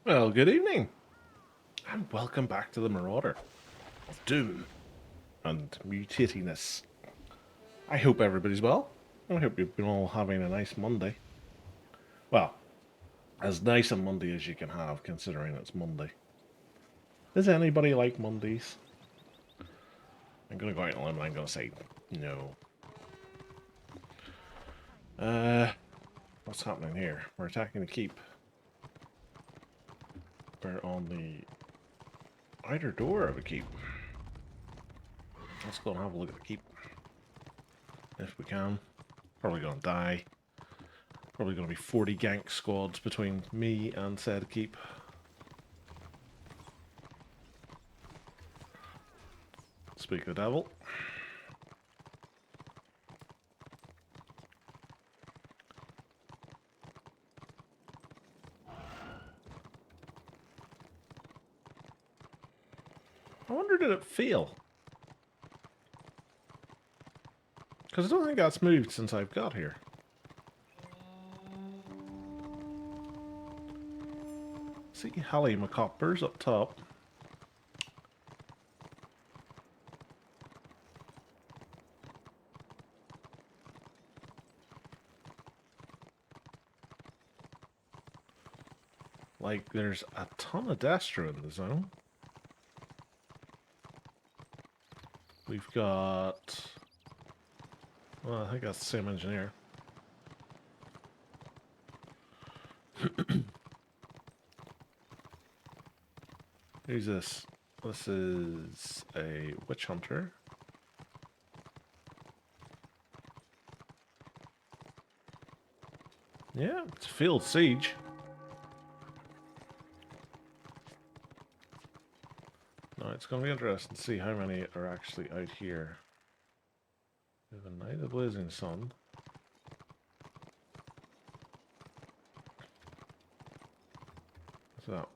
Well, good evening, and welcome back to the Marauder of Doom and Mutatiness. I hope everybody's well. I hope you've been all having a nice Monday. Well, as nice a Monday as you can have, considering it's Monday. Does anybody like Mondays? I'm gonna go out on a limb and I'm gonna say no. What's happening here? We're attacking the keep. We're on the outer door of a keep. Let's go and have a look at the keep. If we can. Probably gonna die. Probably gonna be 40 gank squads between me and said keep. Speak of the devil. I wonder, did it fail? Because I don't think that's moved since I've got here. See Hallie McCoppers up top. Like, there's a ton of Destro in the zone. We've got... Well, I think that's the same engineer. Who's this? This is a witch hunter. Yeah, it's field siege. Now it's going to be interesting to see how many are actually out here. We have a Night of the Blazing Sun. What's that?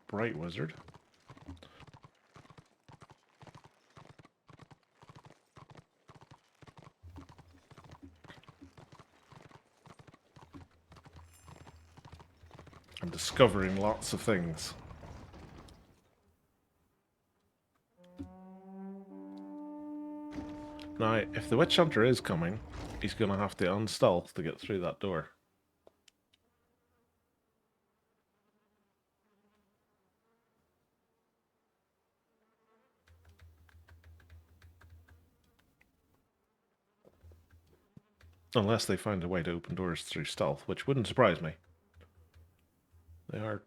Bright Wizard. I'm discovering lots of things. Now, if the Witch Hunter is coming, he's going to have to unstealth to get through that door. Unless they find a way to open doors through stealth, which wouldn't surprise me. They are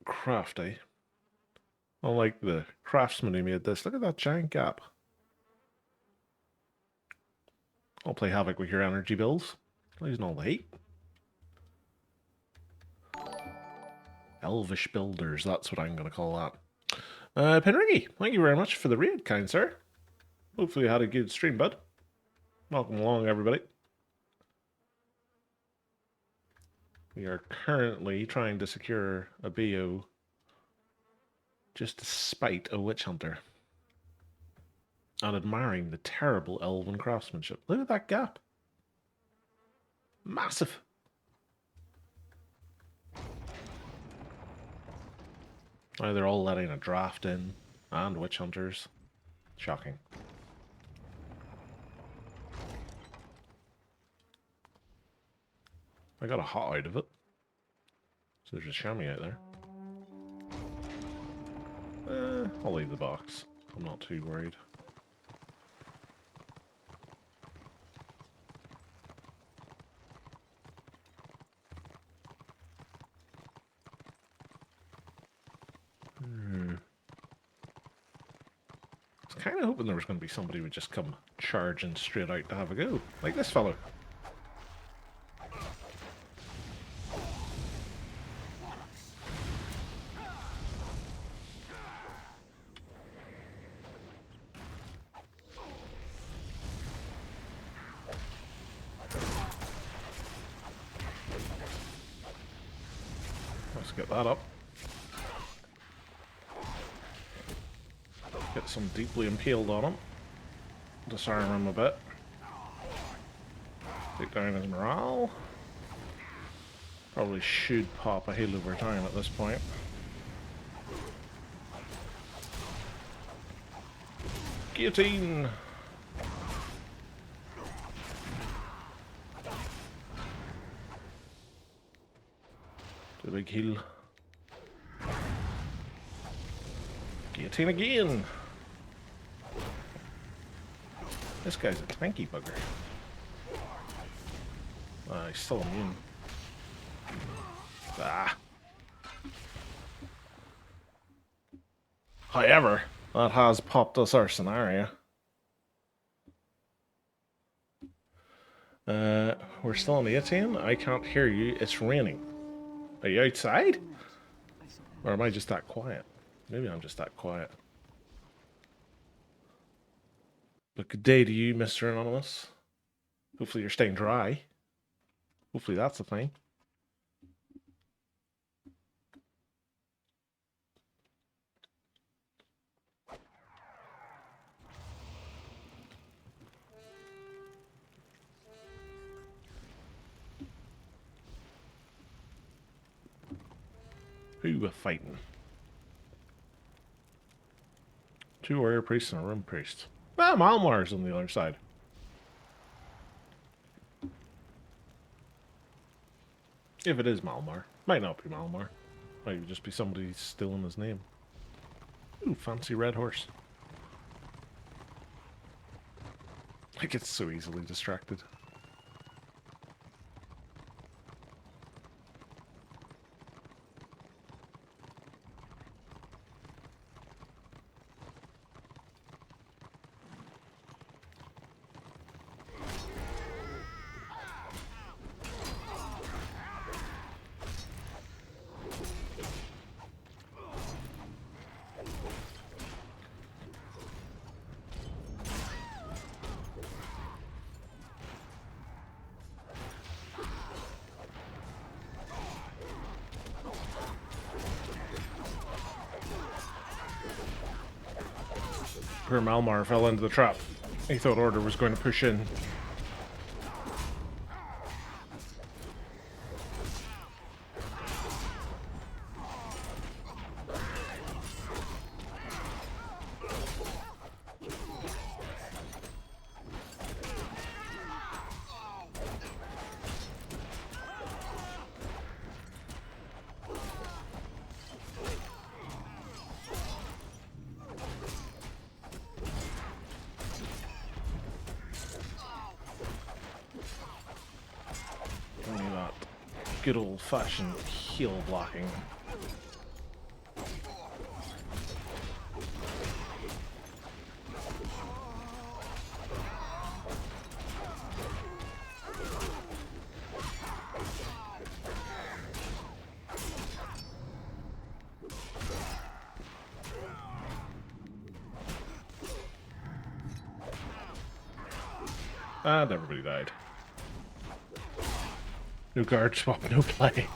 crafty. Unlike the craftsman who made this. Look at that giant gap. I'll play havoc with your energy bills. Losing all the heat. Elvish builders, that's what I'm going to call that. Penriggy, thank you very much for the raid, kind sir. Hopefully you had a good stream, bud. Welcome along, everybody. We are currently trying to secure a BO just to spite a witch hunter. And admiring the terrible elven craftsmanship. Look at that gap. Massive. Now they're all letting a draft in. And witch hunters. Shocking. I got a hot out of it. So there's a chamois out there. I'll leave the box. I'm not too worried. I was kind of hoping there was going to be somebody who would just come charging straight out to have a go. Like this fellow. Let's get that up. Get some deeply impaled on him. Disarm him a bit. Take down his morale. Probably should pop a heal over time at this point. Guillotine! Do a big heal. Guillotine again! This guy's a tanky bugger. He's still immune. Ah! However, that has popped us our scenario. We're still on the 18. I can't hear you. It's raining. Are you outside? Or am I just that quiet? Maybe I'm just that quiet. But good day to you, Mr. Anonymous. Hopefully you're staying dry. Hopefully that's the thing. Who we fighting? 2 warrior priests and a rim priest. Ah, Malmar's on the other side. If it is Malmar. Might not be Malmar. Might just be somebody stealing his name. Ooh, fancy red horse. I get so easily distracted. Poor Malmar fell into the trap. He thought Order was going to push in. Good old-fashioned heel blocking. And everybody died. No guard swap, no play.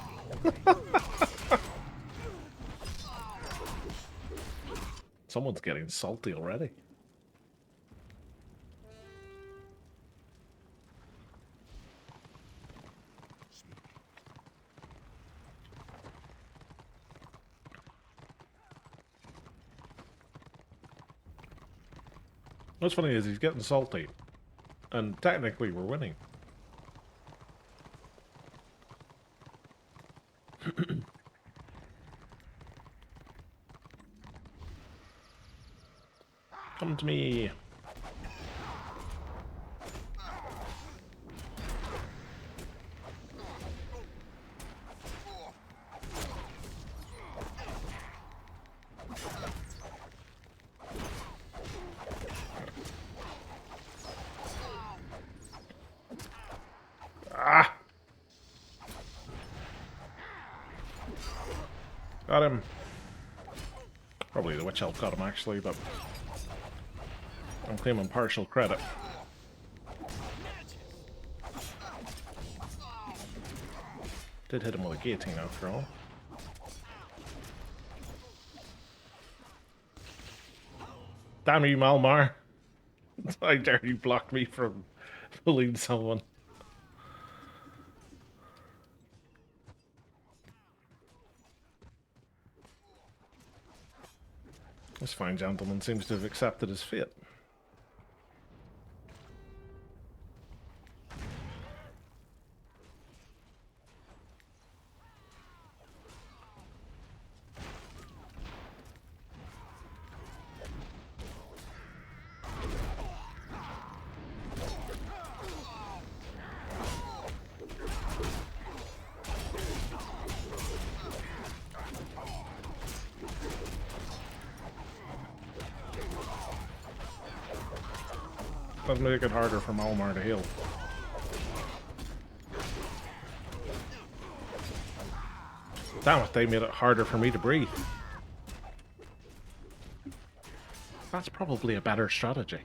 Someone's getting salty already. What's funny is he's getting salty. And technically we're winning. Come to me. Ah! Got him. Probably the witch elf got him actually, but I'm claiming partial credit. Did hit him with a guillotine after all. Damn you, Malmar! How dare you block me from pulling someone. This fine gentleman seems to have accepted his fate. Let's make it harder for Malmar to heal. Damn it, they made it harder for me to breathe. That's probably a better strategy.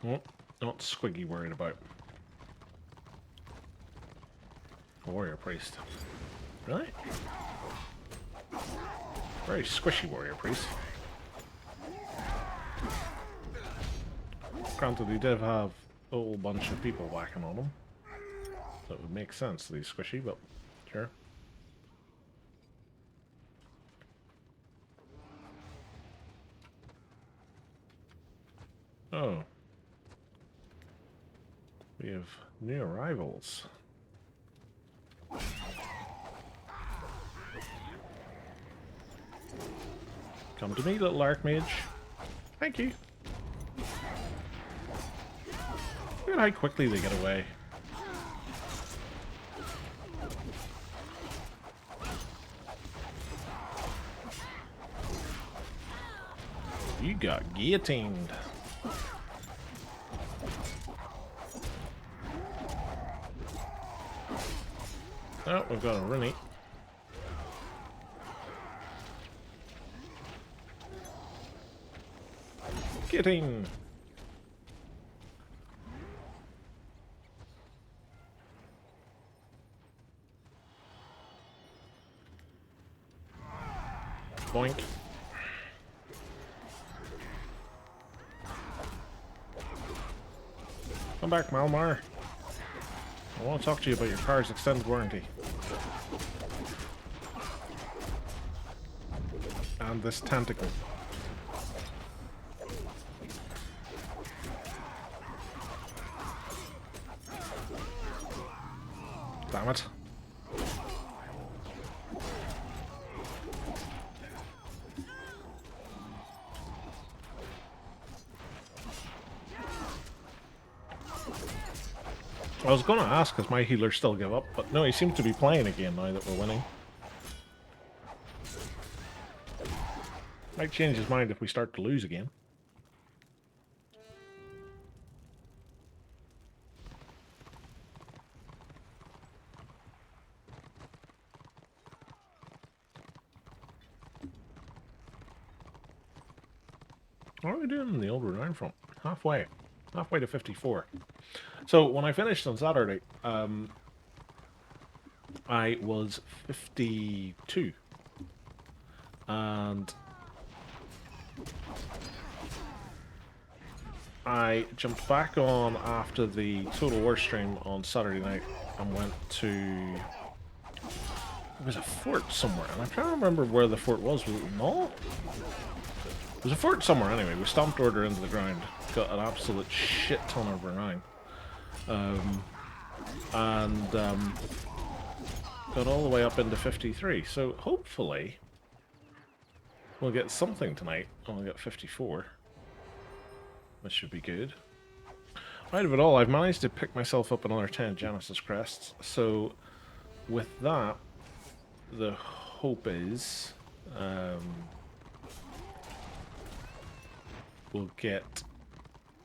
Oh, not Squiggy worried about. Warrior priest. Really? Very squishy warrior priest. Granted, he did have a whole bunch of people whacking on him. So it would make sense that he's squishy, but sure. Oh. We have new arrivals. Come to me, little Archmage. Thank you. Look at how quickly they get away. You got guillotined. Oh, we've got a Rooney. Getting. Boink. Come back, Malmar. I want to talk to you about your car's extended warranty. And this tentacle. Damn it. I was going to ask, does my healer still give up? But no, he seems to be playing again now that we're winning. Might change his mind if we start to lose again. What are we doing in the old renown front? Halfway. Halfway to 54. So, when I finished on Saturday, I was 52. And I jumped back on after the Total War stream on Saturday night and went to... There was a fort somewhere, and I'm trying to remember where the fort was. Was it Null? There's a fort somewhere anyway. We stomped order into the ground. Got an absolute shit ton of renown. Got all the way up into 53. So hopefully we'll get something tonight. We'll get 54. This should be good. Out of it all, I've managed to pick myself up another 10 Genesis crests. So with that, the hope is we'll get,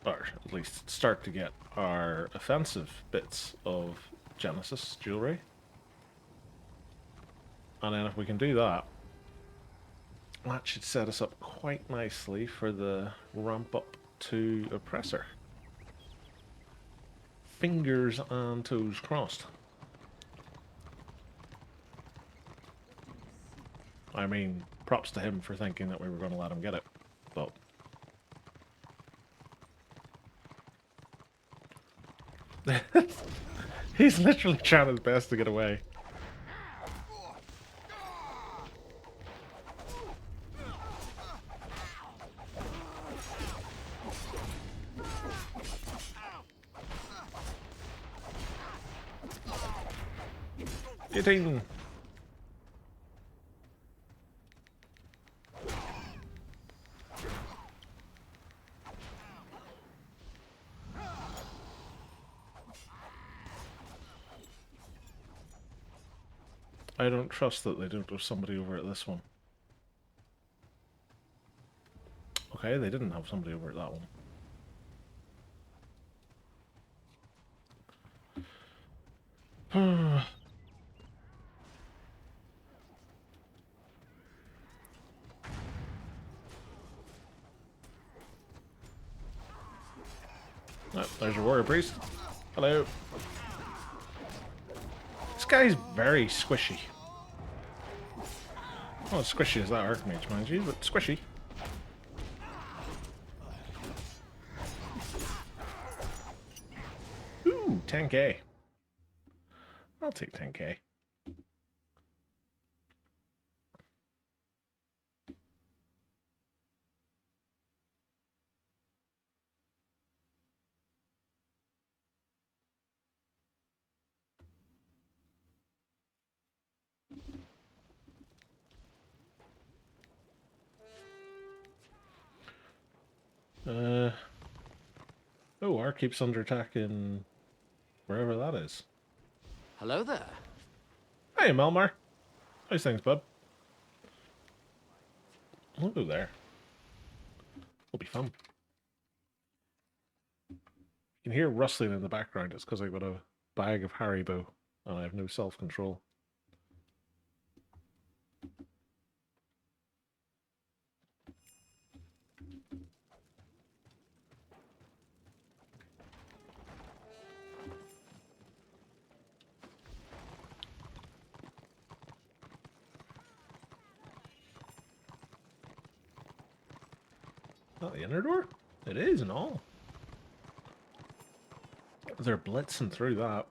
or at least start to get, our offensive bits of Genesis jewelry. And then if we can do that, that should set us up quite nicely for the ramp up to Oppressor. Fingers and toes crossed. I mean, props to him for thinking that we were going to let him get it, but... He's literally trying his best to get away. 18. I don't trust that they don't have somebody over at this one. Okay, they didn't have somebody over at that one. Oh, there's your warrior priest. Hello. This guy's very squishy. Not as squishy as that archmage, mind you, but squishy. Ooh, 10k. I'll take 10k. Oh, our keeps under attack in wherever that is. Hello there. Hey, Melmar. How's things, bud? We'll go there. It'll be fun. You can hear rustling in the background. It's because I've got a bag of Haribo and I have no self-control. Not the inner door? It is and all. They're blitzing through that.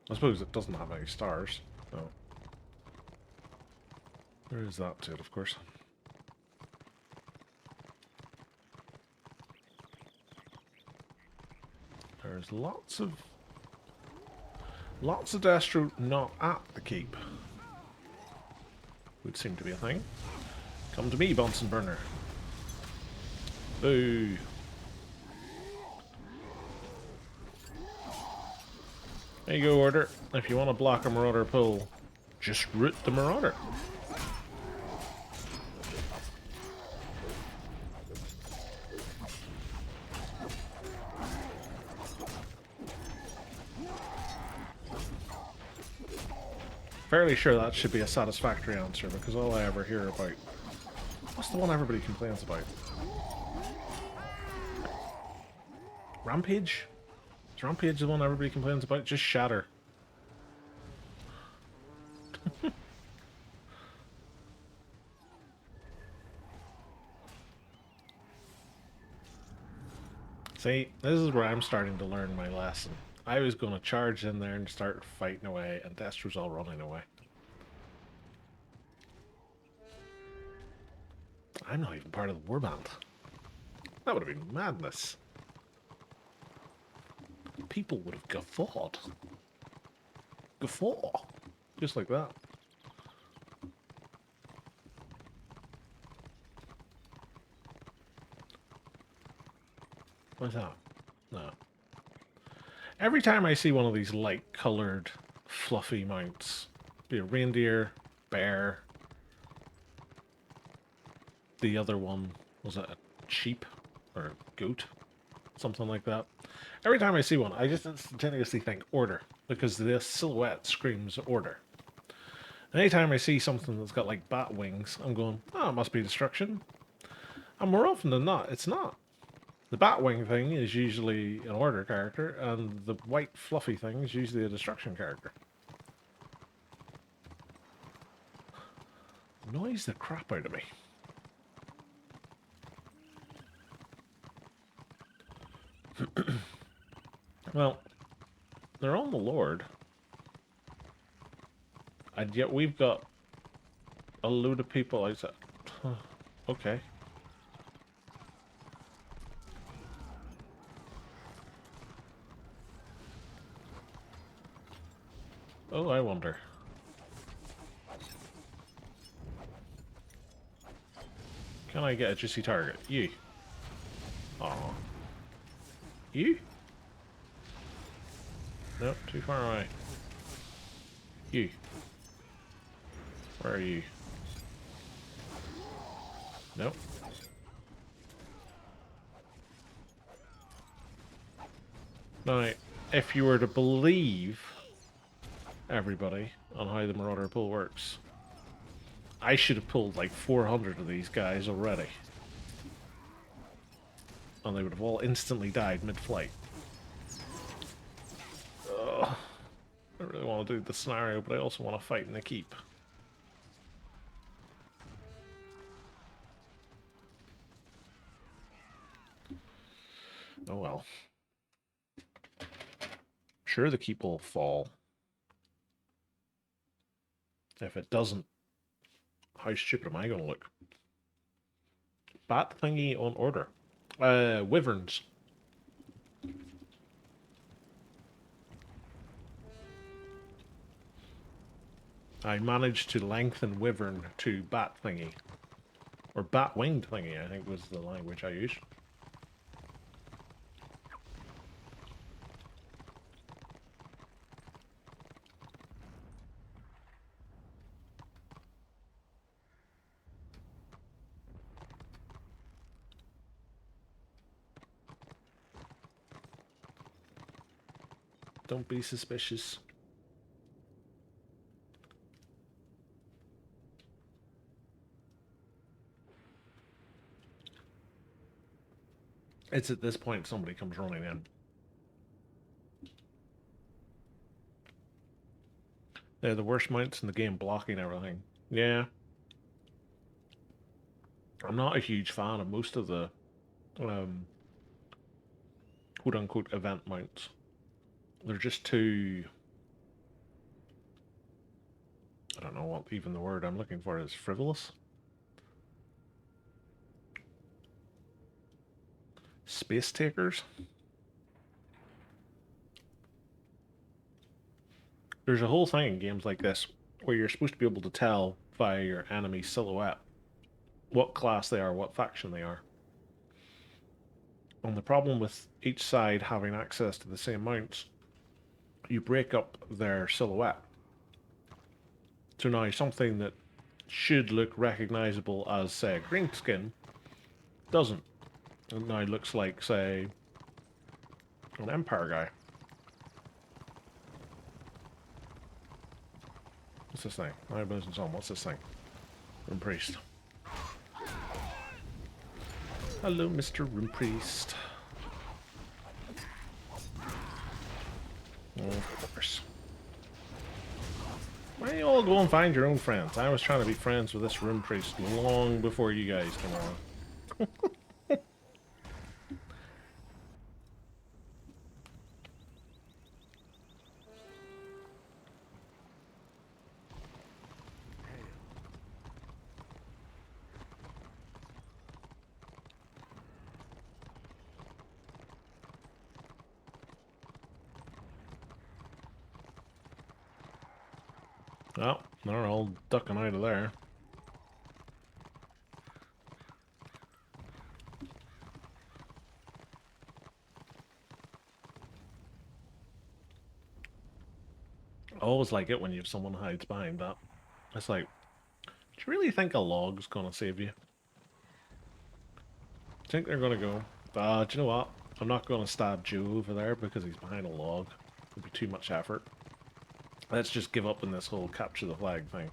I suppose it doesn't have any stars. So. There is that to it, of course. There's lots of Destro not at the keep. Would seem to be a thing. Come to me, Bunsen Burner. Boo. There you go, Order. If you want to block a Marauder pull, just root the Marauder. Fairly sure that should be a satisfactory answer, because all I ever hear about... What's the one everybody complains about? Rampage? Is Rampage the one everybody complains about? Just Shatter. See, this is where I'm starting to learn my lesson. I was going to charge in there and start fighting away, and Destro's all running away. I'm not even part of the warband. That would have been madness. People would have guffawed. Guffaw. Just like that. What's that? No. Every time I see one of these light-coloured, fluffy mounts, be a reindeer, bear, the other one, was it a sheep or a goat? Something like that. Every time I see one, I just instantaneously think order, because the silhouette screams order. And anytime I see something that's got like bat wings, I'm going, oh, it must be destruction. And more often than not, it's not. The Batwing thing is usually an order character, and the white fluffy thing is usually a destruction character. Annoys the crap out of me. Well, they're on the Lord. And yet we've got a load of people outside. Okay. Oh, I wonder. Can I get a juicy target? You. Aw. You? Nope, too far away. You. Where are you? Nope. Now, if you were to believe everybody on how the Marauder pull works, I should have pulled like 400 of these guys already. And they would have all instantly died mid-flight. Ugh. I really want to do the scenario, but I also want to fight in the keep. Oh well. Sure, the keep will fall. If it doesn't, how stupid am I going to look? Bat thingy on order. Wyverns. I managed to lengthen wyvern to bat thingy. Or bat winged thingy, I think was the language I used. Don't be suspicious. It's at this point somebody comes running in. They're the worst mounts in the game, blocking everything. Yeah. I'm not a huge fan of most of the quote-unquote event mounts. They're just too... I don't know what even the word I'm looking for is. Frivolous? Space takers? There's a whole thing in games like this where you're supposed to be able to tell via your enemy silhouette what class they are, what faction they are. And the problem with each side having access to the same mounts, you break up their silhouette. So now something that should look recognizable as, say, a green skin doesn't. It now looks like, say, an Empire guy. What's this thing? What's this thing? Room Priest. Hello, Mr. Room Priest. Oh, of course. Why don't you all go and find your own friends? I was trying to be friends with this Room Priest long before you guys came along. Well, they're all ducking out of there. I always like it when you have someone hides behind that. It's like, do you really think a log's gonna save you? I think they're gonna go, do you know what? I'm not gonna stab Joe over there because he's behind a log. It'd be too much effort. Let's just give up on this whole capture the flag thing.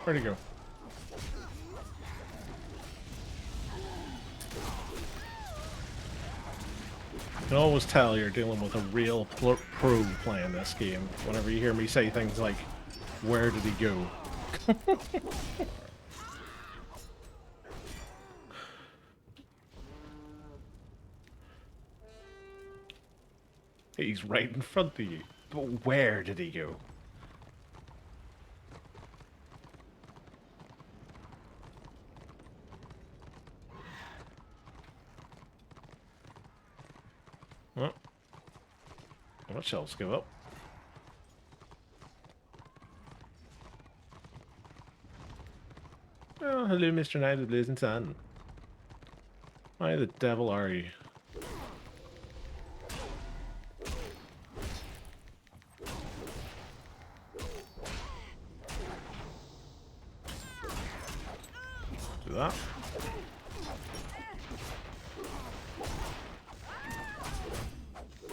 Where'd he go? can always tell you're dealing with a real pro playing this game whenever you hear me say things like, "Where did he go?" He's right in front of you. But where did he go? Well, what shelves go up? Oh, hello, Mr. Knight of the Blazing Sun. Why the devil are you? Do that.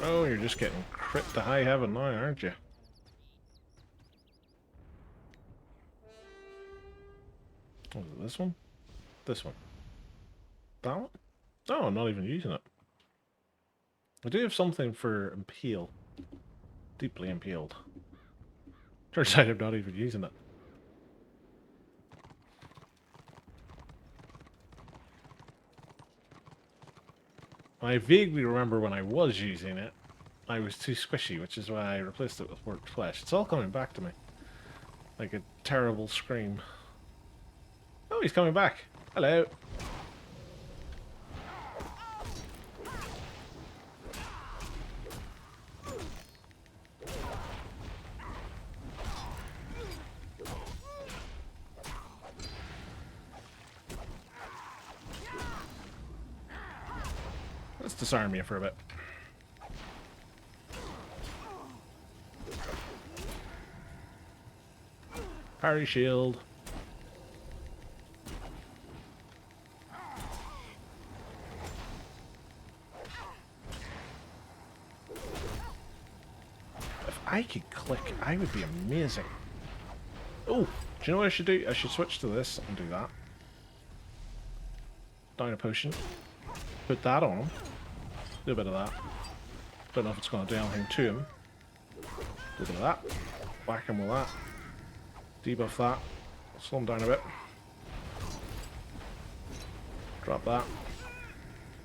Oh, you're just getting crit to high heaven now, aren't you? Was it this one? This one. That one? Oh, I'm not even using it. I do have something for impale. Deeply impaled. Turns out I'm not even using it. I vaguely remember when I was using it, I was too squishy, which is why I replaced it with worked flesh. It's all coming back to me. Like a terrible scream. Oh, he's coming back. Hello. Let's disarm you for a bit. Parry shield. If I could click, I would be amazing. Oh, do you know what I should do? I should switch to this and do that. Down a potion. Put that on him. Do a bit of that. Don't know if it's going to do anything to him. Do a bit of that. Whack him with that. Debuff that. Slow him down a bit. Drop that.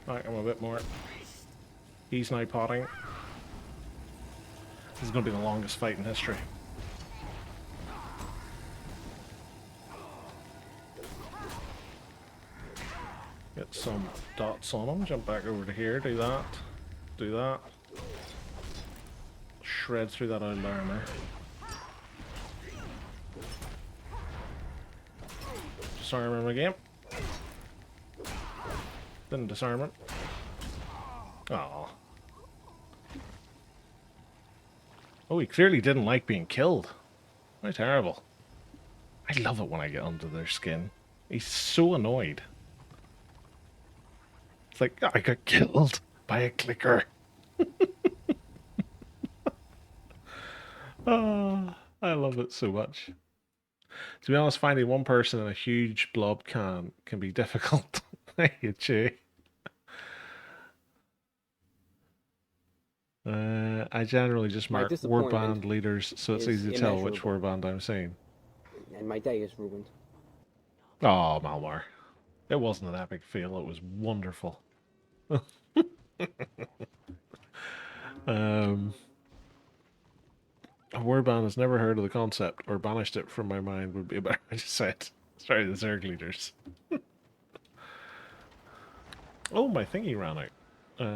Whack him a bit more. He's now potting. This is going to be the longest fight in history. Get some dots on him. Jump back over to here. Do that. Do that. Shred through that old armor. Disarm him again. Didn't disarm him. Aww. Oh, he clearly didn't like being killed. How terrible. I love it when I get under their skin. He's so annoyed. It's like, I got killed by a clicker. Oh, I love it so much. To be honest, finding one person in a huge blob can be difficult. I get you. I generally just mark warband leaders, so it's easy to tell which warband I'm seeing. And my day is ruined. Oh, Malmar. It wasn't an epic fail, it was wonderful. A warband has never heard of the concept, or banished it from my mind would be a better way to say it. Sorry, the Zerg leaders. Oh, my thingy ran out. Wait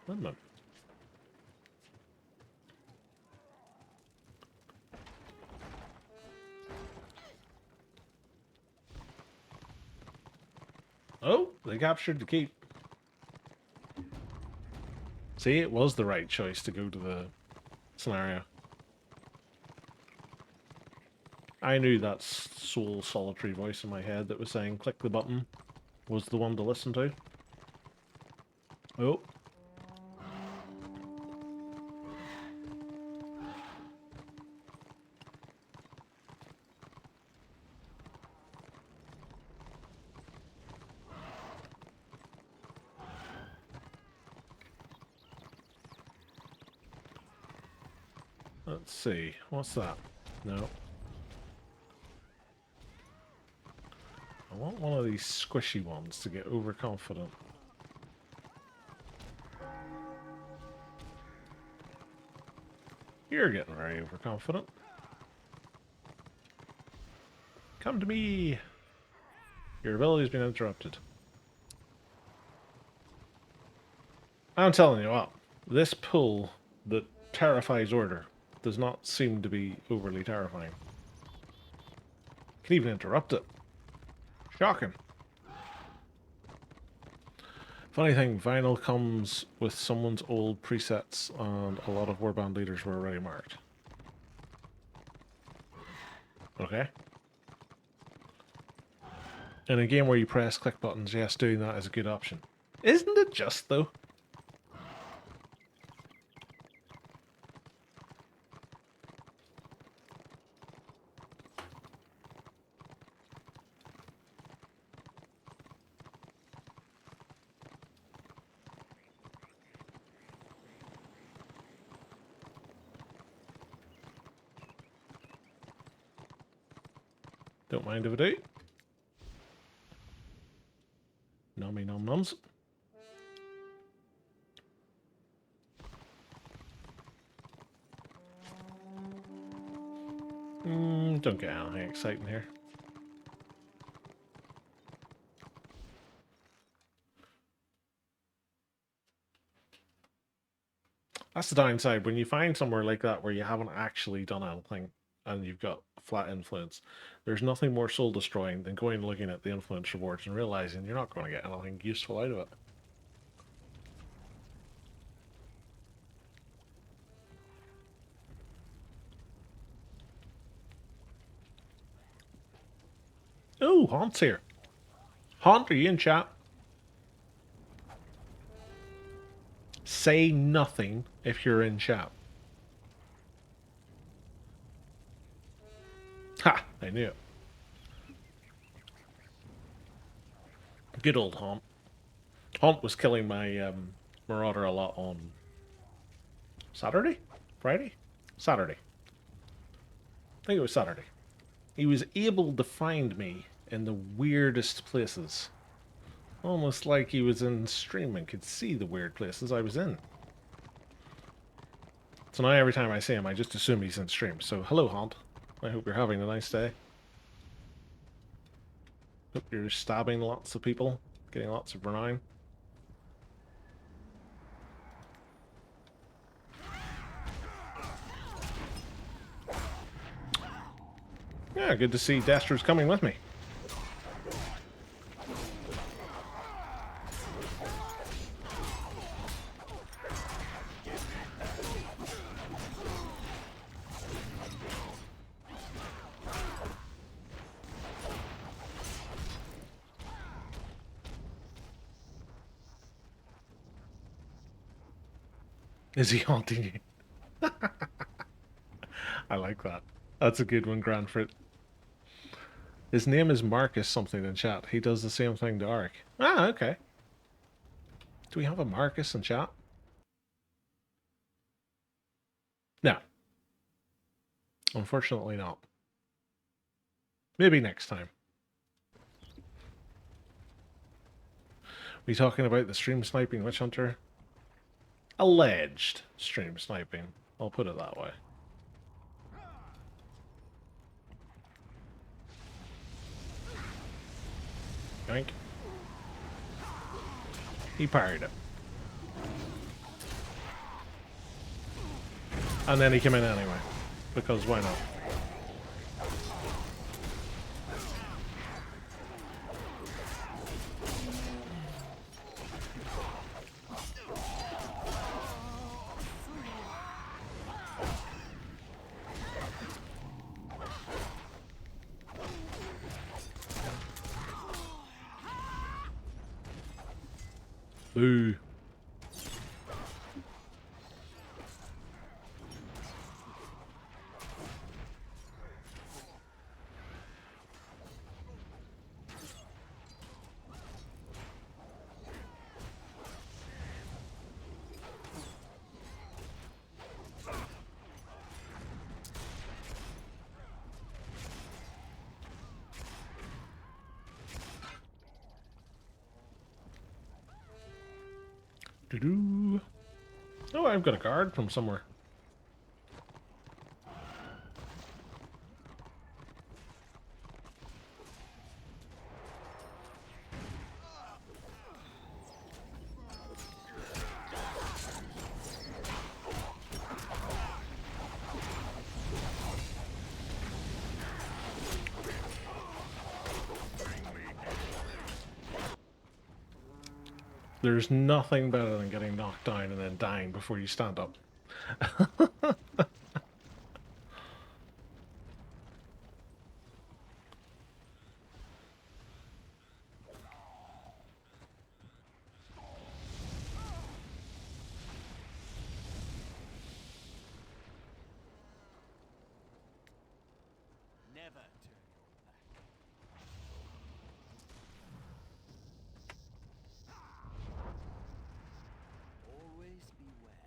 a minute. Oh, they captured the keep. See, it was the right choice to go to the scenario. I knew that soul solitary voice in my head that was saying click the button was the one to listen to. Oh. Let's see. What's that? No. I want one of these squishy ones to get overconfident. You're getting very overconfident. Come to me! Your ability's been interrupted. I'm telling you what, this pull that terrifies Order does not seem to be overly terrifying. Can even interrupt it. Shocking. Funny thing, Vinyl comes with someone's old presets and a lot of warband leaders were already marked. Okay. In a game where you press click buttons, yes, doing that is a good option. Isn't it just, though? Don't mind if I do. Nummy num nums. Don't get anything exciting here. That's the downside. When you find somewhere like that where you haven't actually done anything and you've got flat influence, there's nothing more soul destroying than going and looking at the influence rewards and realizing you're not going to get anything useful out of it. Oh, Haunt's here. Haunt, are you in chat? Say nothing if you're in chat. Ha! I knew it. Good old Haunt. Haunt was killing my Marauder a lot on Saturday? Friday? Saturday. I think it was Saturday. He was able to find me in the weirdest places. Almost like he was in stream and could see the weird places I was in. So now every time I see him, I just assume he's in stream. So hello, Haunt. I hope you're having a nice day. Hope you're stabbing lots of people, getting lots of renown. Yeah, good to see Destro's coming with me. Is he haunting you? I like that. That's a good one, Granfrit. His name is Marcus something in chat. He does the same thing to Ark. Ah, okay. Do we have a Marcus in chat? No. Unfortunately not. Maybe next time. We talking about the stream sniping witch hunter? Alleged stream sniping. I'll put it that way. Yoink. He parried it. And then he came in anyway. Because why not? Boo. Doo-doo. Oh, I've got a card from somewhere. There's nothing better than getting knocked down and then dying before you stand up. Never turn your back. Always beware.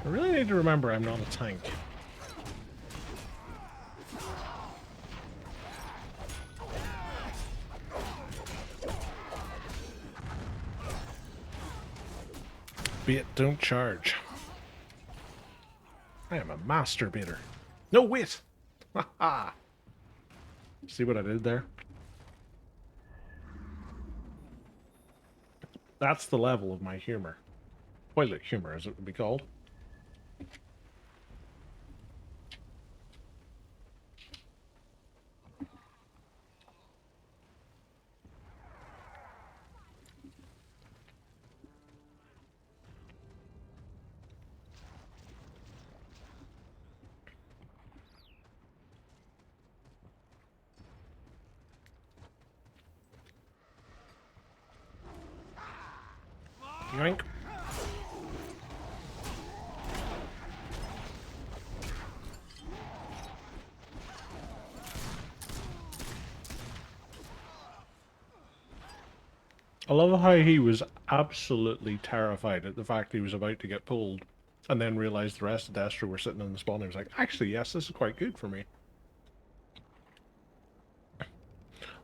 I really need to remember I'm not a tank. Be it, don't charge. I am a masturbator. No, wait! Ha. See what I did there? That's the level of my humor. Toilet humor, as it would be called. Yoink. I love how he was absolutely terrified at the fact he was about to get pulled, and then realized the rest of Destro were sitting in the spawn. He was like, actually, yes, this is quite good for me.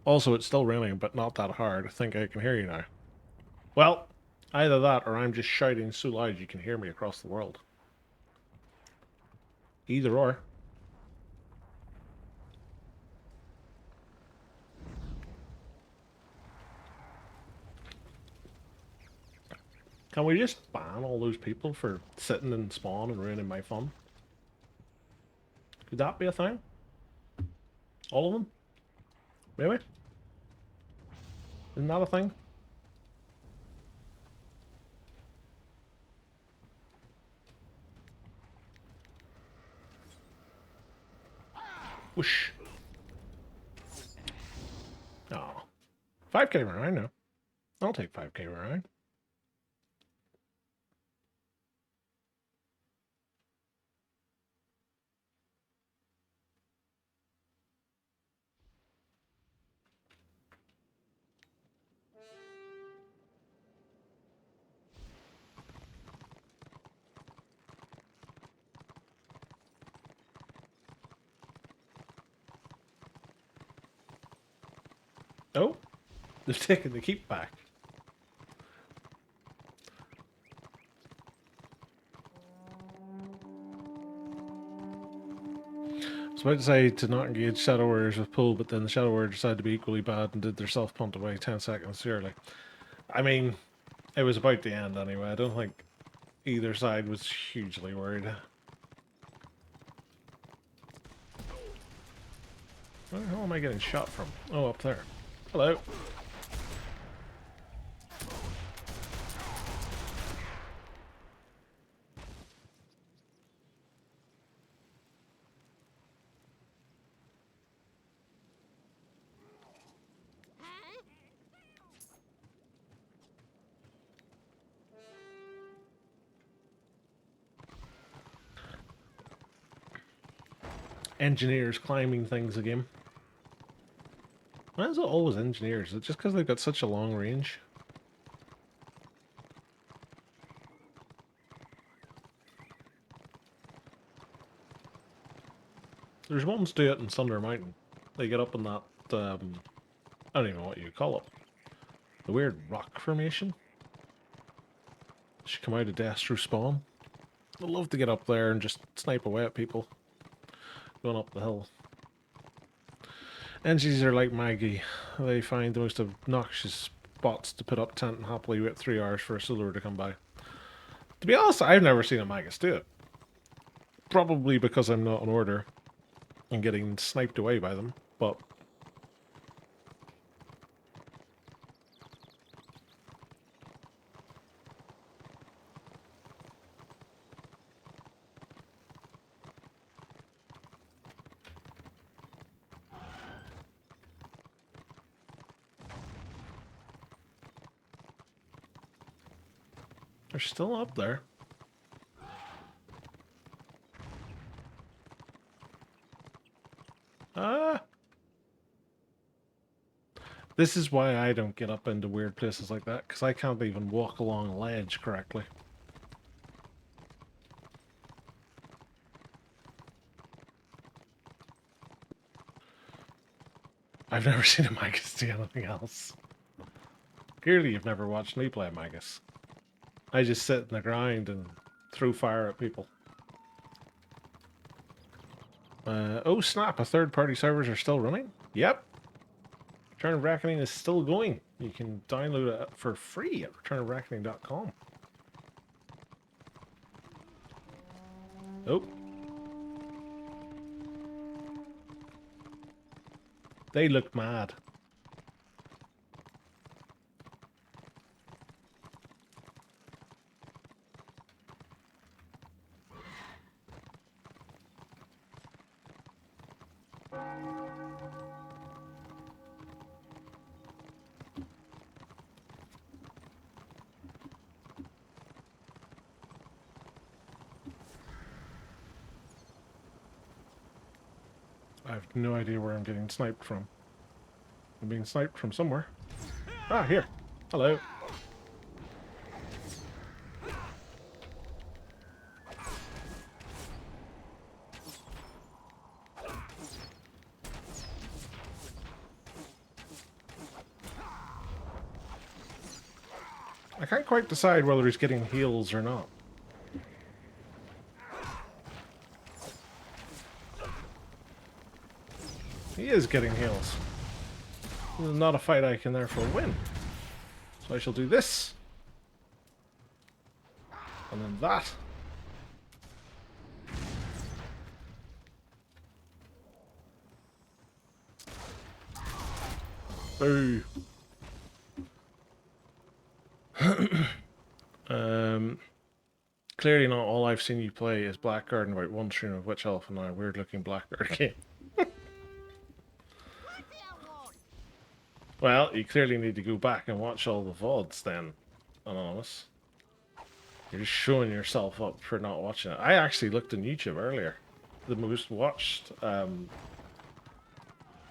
Also, it's still raining, but not that hard. I think I can hear you now. Well, either that or I'm just shouting so loud you can hear me across the world. Either or. Can we just ban all those people for sitting in spawn and ruining my fun? Could that be a thing? All of them? Maybe? Isn't that a thing? Whoosh. Oh. 5k round, no. I'll take 5k round. Oh, they're taking the keep back. I was about to say to not engage Shadow Warriors with pull, but then the Shadow Warriors decided to be equally bad and did their self-punt away 10 seconds early. I mean, it was about the end anyway. I don't think either side was hugely worried. Where the hell am I getting shot from? Oh, up there. Hello. Engineers climbing things again. Why is it always engineers? Is it just because they've got such a long range? There's ones do it in Thunder Mountain. They get up in that, I don't even know what you call it. The weird rock formation. She come out of death through spawn. I'd love to get up there and just snipe away at people. Going up the hill. NGs are like Maggie. They find the most obnoxious spots to put up tent and happily wait 3 hours for a solo to come by. To be honest, I've never seen a Magus do it. Probably because I'm not on order and getting sniped away by them, but... they're still up there. Ah! This is why I don't get up into weird places like that, because I can't even walk along a ledge correctly. I've never seen a Magus do anything else. Clearly you've never watched me play Magus. I just sit in the ground and throw fire at people. Oh snap, a third-party servers are still running? Yep. Return of Reckoning is still going. You can download it for free at returnofreckoning.com. Oh. They look mad. I have no idea where I'm getting sniped from. I'm being sniped from somewhere. Ah, here. Hello. I can't quite decide whether he's getting heals or not. He is getting heals. This is not a fight I can therefore win. So I shall do this. And then that. Boo. Clearly not all I've seen you play is Blackguard and about one stream of Witch Elf and now a weird looking Blackguard game. Well, you clearly need to go back and watch all the VODs then, Anonymous. You're just showing yourself up for not watching it. I actually looked on YouTube earlier. The most watched video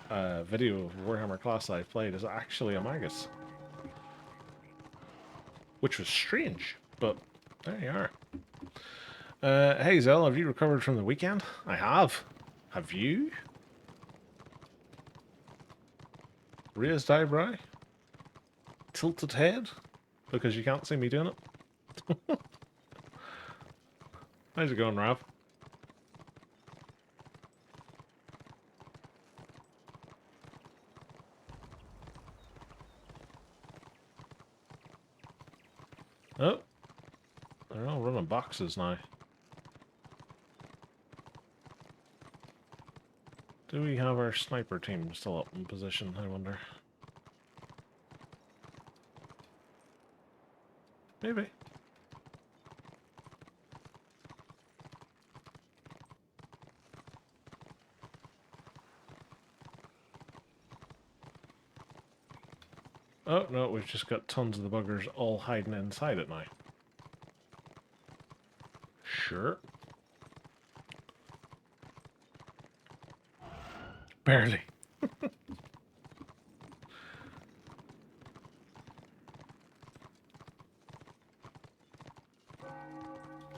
of Warhammer class I've played is actually a Magus. Which was strange, but there you are. Hey Zell, have you recovered from the weekend? I have. Have you? Raised eyebrow? Tilted head? Because you can't see me doing it? How's it going, Rav? Oh. They're all running boxes now. Do we have our sniper team still up in position, I wonder? Maybe. Oh, no, we've just got tons of the buggers all hiding inside it now. Sure. Barely.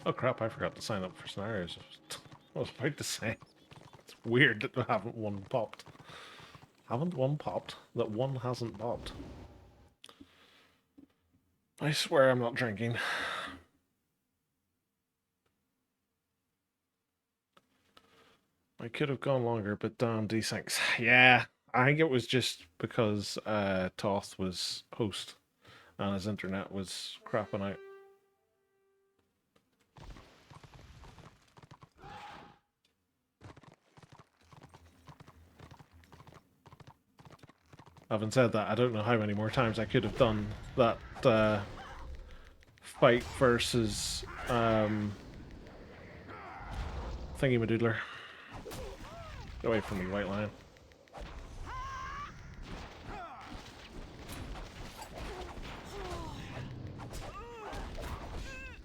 Oh crap, I forgot to sign up for scenarios. I was about to say. It's Weird that we haven't one popped. Haven't one popped? That one hasn't popped. I swear I'm not drinking. I could have gone longer, but damn D6. Yeah, I think it was just because Toth was host and his internet was crapping out. Having said that, I don't know how many more times I could have done that fight versus Thingy-madoodler. Get away from me, White Lion.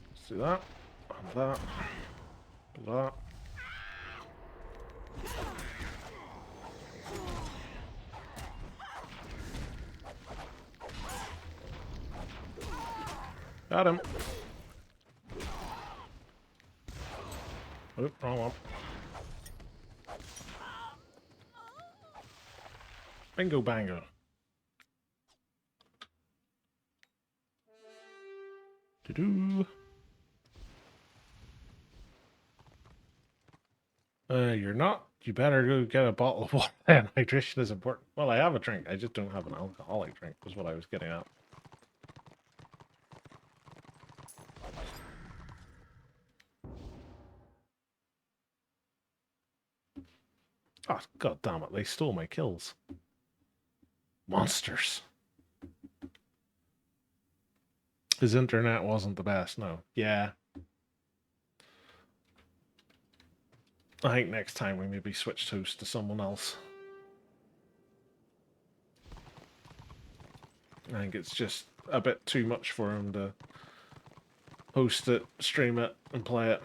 Let's do that. And that. And that. Got him. Oop, wrong one. Bingo bango. Do-do. You're not. You better go get a bottle of water. And hydration is important. Well, I have a drink. I just don't have an alcoholic drink, was what I was getting at. Oh, god damn it, they stole my kills. Monsters. His internet wasn't the best, no. Yeah. I think next time we maybe switch host to someone else. I think it's just a bit too much for him to host it, stream it, and play it.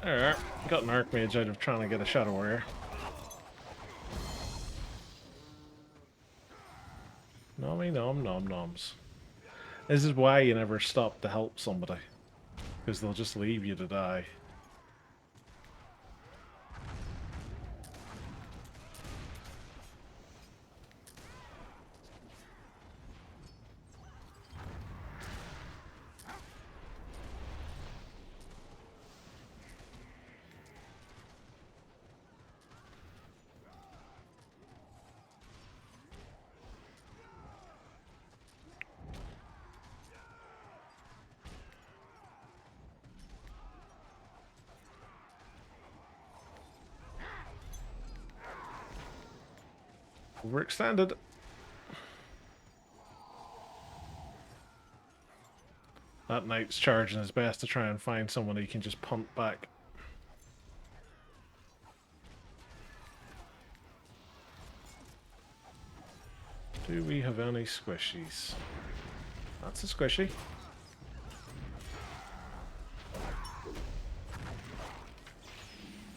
Alright, got an Archmage out of trying to get a Shadow Warrior. Nommy nom nom noms. This is why you never stop to help somebody. Because they'll just leave you to die. Overextended. That knight's charging his best to try and find someone he can just punt back. Do we have any squishies? That's a squishy.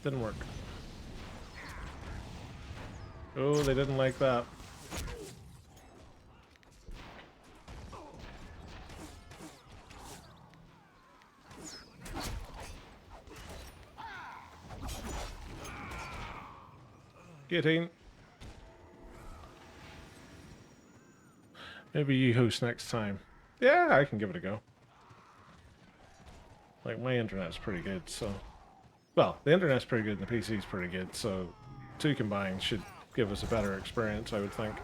Didn't work. Oh, they didn't like that. Getting. Maybe you host next time. Yeah, I can give it a go. Like, my internet's pretty good, so... Well, the internet's pretty good and the PC's pretty good, so... Two combined should give us a better experience, I would think.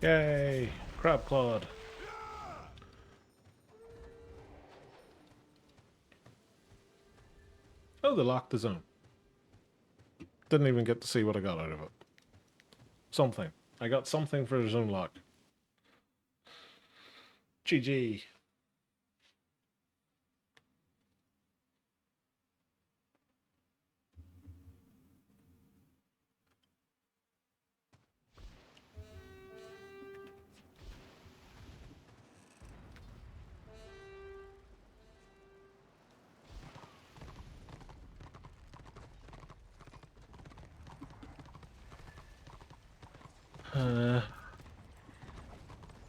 Yay! Crab Clawed. Oh, they locked the zone. Didn't even get to see what I got out of it. Something. I got something for the zone lock. GG.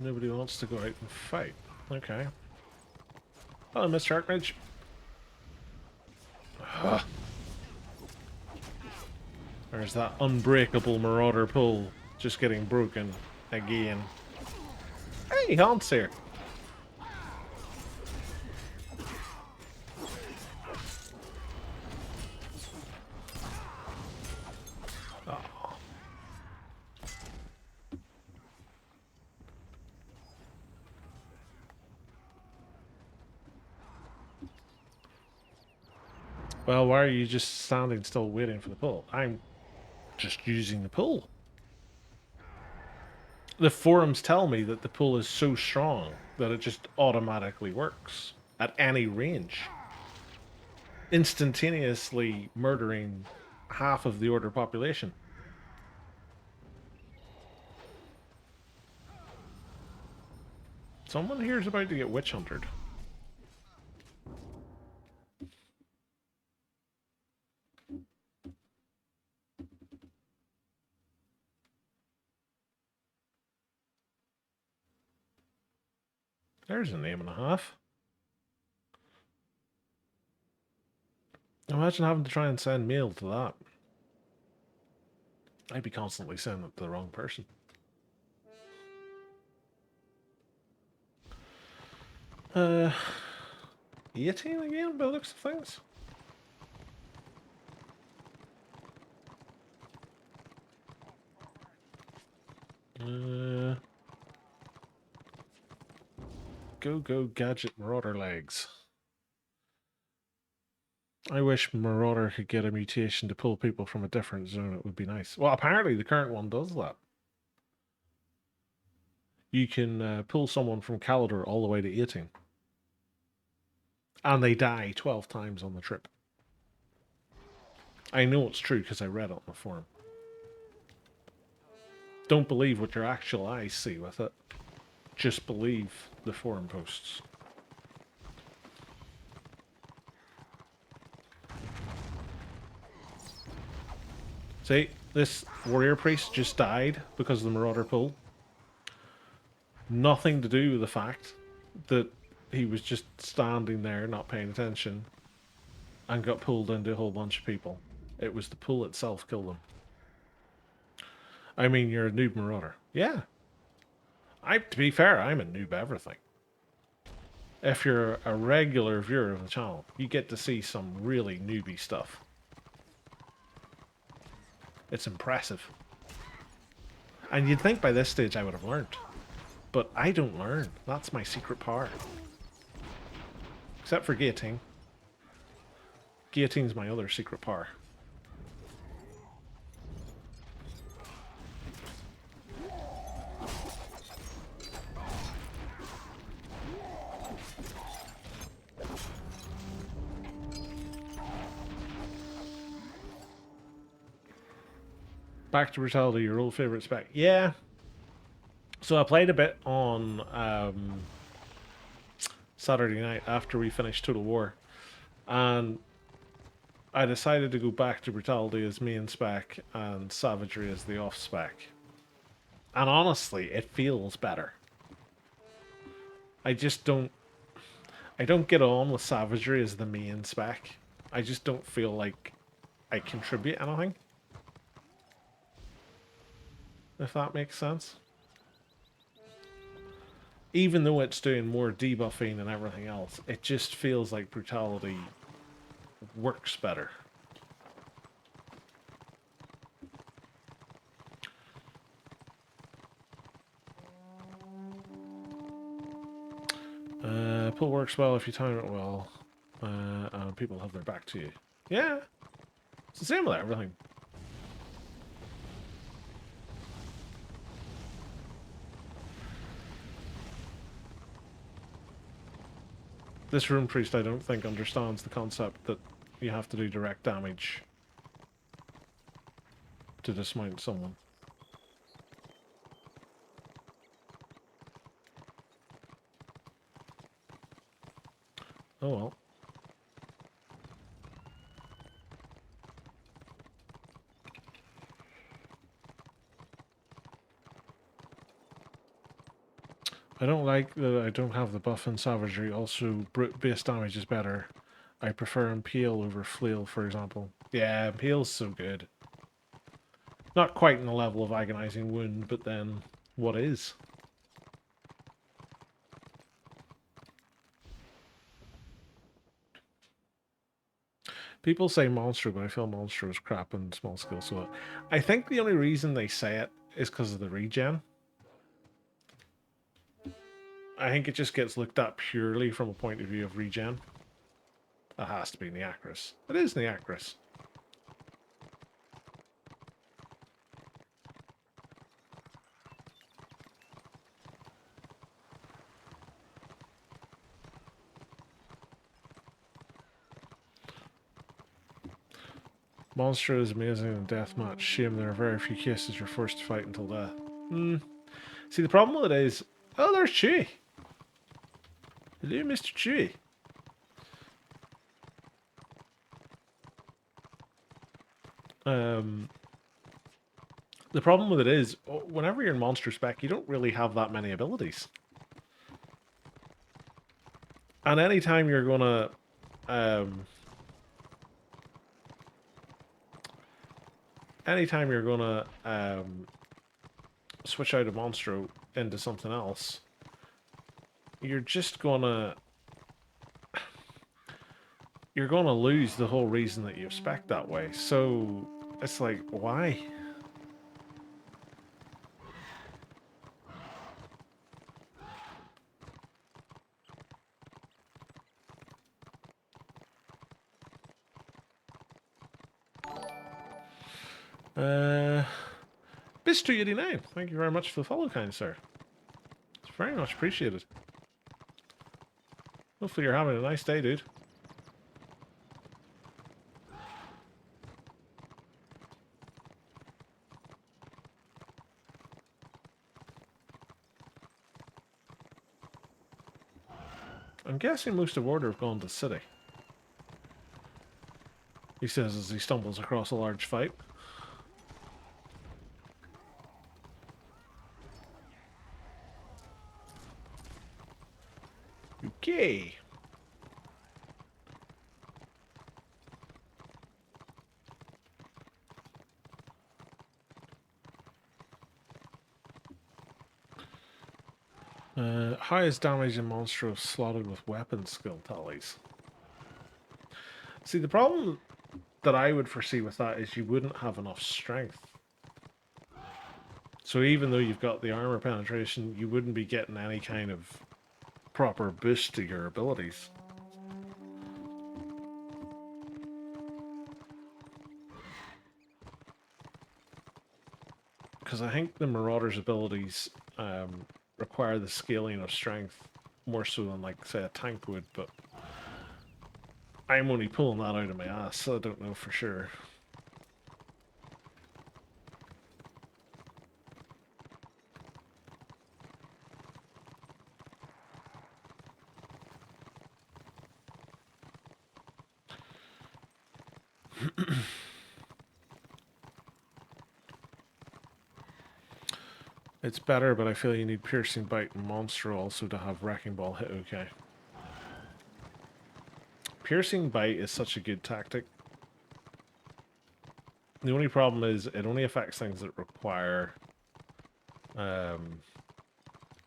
Nobody wants to go out and fight. Okay. Hello, Mr. Arkridge. Ugh. There's that unbreakable Marauder pull just getting broken again. Hey, Hans here. Oh. Well, why are you just standing still waiting for the pull? I'm just using the pull. The forums tell me that the pull is so strong that it just automatically works at any range, instantaneously murdering half of the Order population. Someone here is about to get witch hunted. There's a name and a half. Imagine having to try and send mail to that. I'd be constantly sending it to the wrong person. Uh, 18 again by the looks of things. Go gadget Marauder legs. I wish Marauder could get a mutation to pull people from a different zone. It would be nice. Well, apparently the current one does that. You can pull someone from Calidor all the way to 18. And they die 12 times on the trip. I know it's true because I read it on the forum. Don't believe what your actual eyes see with it. Just believe the forum posts. See, this warrior priest just died because of the Marauder pull. Nothing to do with the fact that he was just standing there not paying attention and got pulled into a whole bunch of people. It was the pull itself killed him. I mean, you're a noob Marauder. Yeah. To be fair, I'm a noob everything. If you're a regular viewer of the channel, you get to see some really newbie stuff. It's impressive. And you'd think by this stage I would have learned. But I don't learn. That's my secret power. Except for guillotine. Guillotine's my other secret power. Back to Brutality, your old favourite spec. Yeah. So I played a bit on Saturday night after we finished Total War. And I decided to go back to Brutality as main spec and Savagery as the off spec. And honestly, it feels better. I don't get on with Savagery as the main spec. I just don't feel like I contribute anything. If that makes sense. Even though it's doing more debuffing and everything else, it just feels like Brutality works better. grapple works well if you time it well, and people have their back to you. Yeah, it's the same with everything. This rune priest, I don't think, understands the concept that you have to do direct damage to dismount someone. Oh well. I don't like that I don't have the buff in Savagery. Also, brute base damage is better. I prefer Impale over Flail, for example. Yeah, Impale's so good. Not quite in the level of Agonizing Wound, but then, what is? People say Monstro, but I feel Monstro is crap in small scale, so I think the only reason they say it is because of the regen. I think it just gets looked at purely from a point of view of regen. That has to be Neacris. It is Neacris. Monster is amazing in deathmatch. Shame there are very few cases you're forced to fight until death. See, the problem with it is... Oh, there's Chewy. Hello, Mr. Chewy. The problem with it is, whenever you're in monster spec, you don't really have that many abilities. And anytime you're gonna... anytime you're gonna switch out a monstro into something else, you're just gonna... You're gonna lose the whole reason that you spec that way. So, it's like, why? Bis289, thank you very much for the follow, kind sir. It's very much appreciated. Hopefully you're having a nice day, dude. I'm guessing most of Order have gone to City. He says as he stumbles across a large fight. Okay. Highest damage in Monstro slotted with weapon skill tallies. See, the problem that I would foresee with that is you wouldn't have enough strength. So even though you've got the armor penetration, you wouldn't be getting any kind of proper boost to your abilities. Because I think the Marauder's abilities require the scaling of strength more so than, like, say, a tank would, but I'm only pulling that out of my ass, so I don't know for sure. It's better, but I feel you need Piercing Bite and Monster also to have Wrecking Ball hit okay. Piercing Bite is such a good tactic. The only problem is it only affects things that require a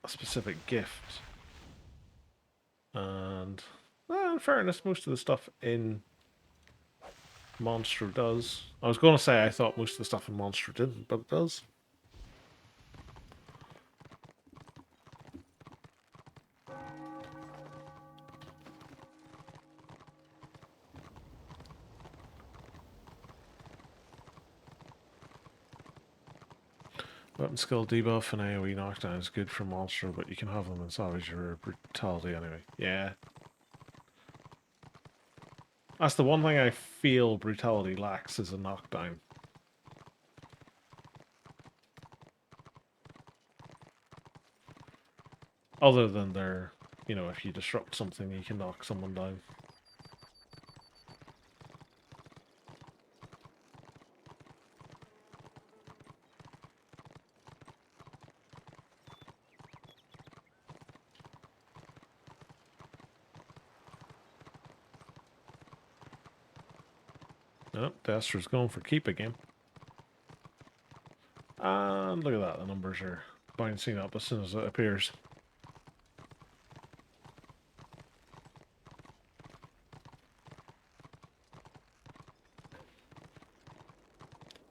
specific gift. And, well, in fairness, most of the stuff in Monster does. I was going to say I thought most of the stuff in Monster didn't, but it does. Weapon skill debuff and AoE knockdown is good for monster, but you can have them in savage or brutality anyway. Yeah. That's the one thing I feel brutality lacks is a knockdown. Other than their, you know, if you disrupt something, you can knock someone down. Oh, Dester's going for keep again. And look at that, the numbers are bouncing up as soon as it appears.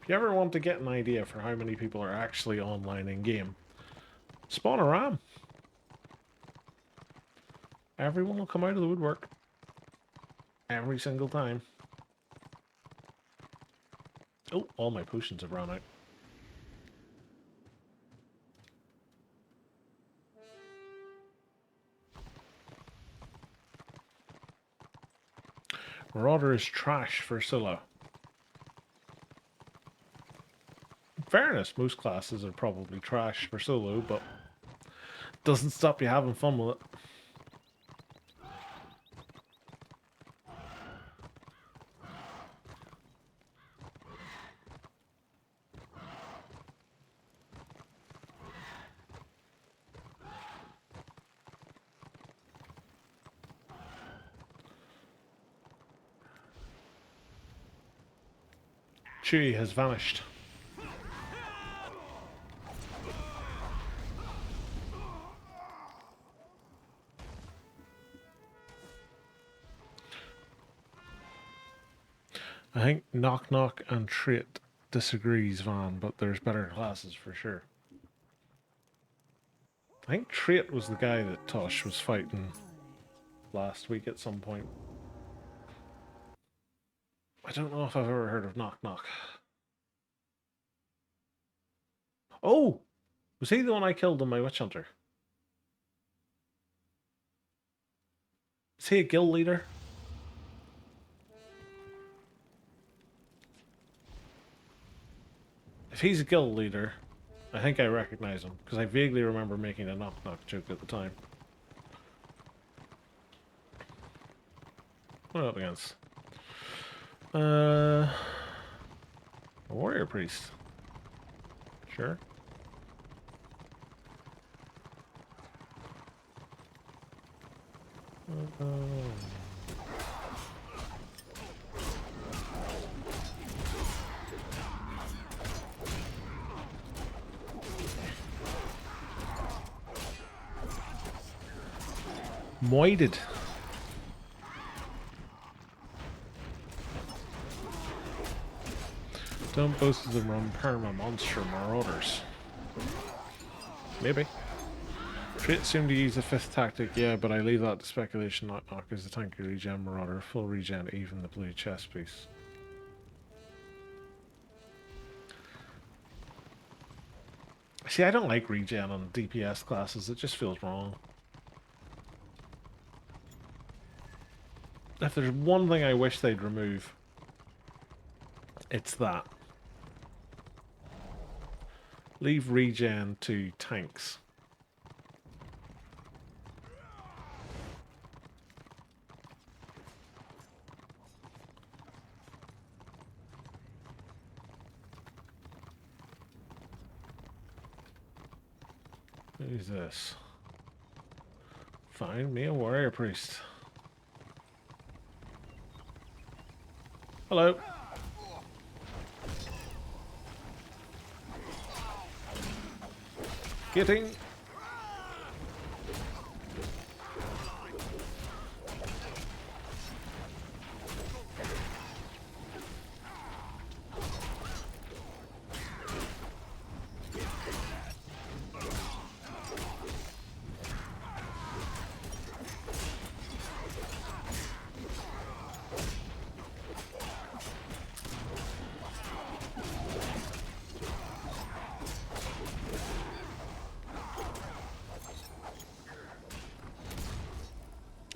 If you ever want to get an idea for how many people are actually online in-game, spawn a ram. Everyone will come out of the woodwork. Every single time. Oh, all my potions have run out. Marauder is trash for solo. In fairness, most classes are probably trash for solo, but doesn't stop you having fun with it. Chewie has vanished. I think Knock Knock and Trait disagrees, Van, but there's better classes for sure. I think Trait was the guy that Tosh was fighting last week at some point. I don't know if I've ever heard of Knock Knock. Oh! Was he the one I killed on my Witch Hunter? Is he a guild leader? If he's a guild leader, I think I recognize him, because I vaguely remember making a Knock Knock joke at the time. What am I up against? A warrior priest. Sure. Moided. Don't both of them run perma monster marauders. Maybe. Trait seem to use the fifth tactic, yeah, but I leave that to speculation. Knock Knock is the tanky regen marauder, full regen, even the blue chest piece. See, I don't like regen on DPS classes, it just feels wrong. If there's one thing I wish they'd remove, it's that. Leave regen to tanks. Who's this? Find me a warrior priest. Hello. Getting.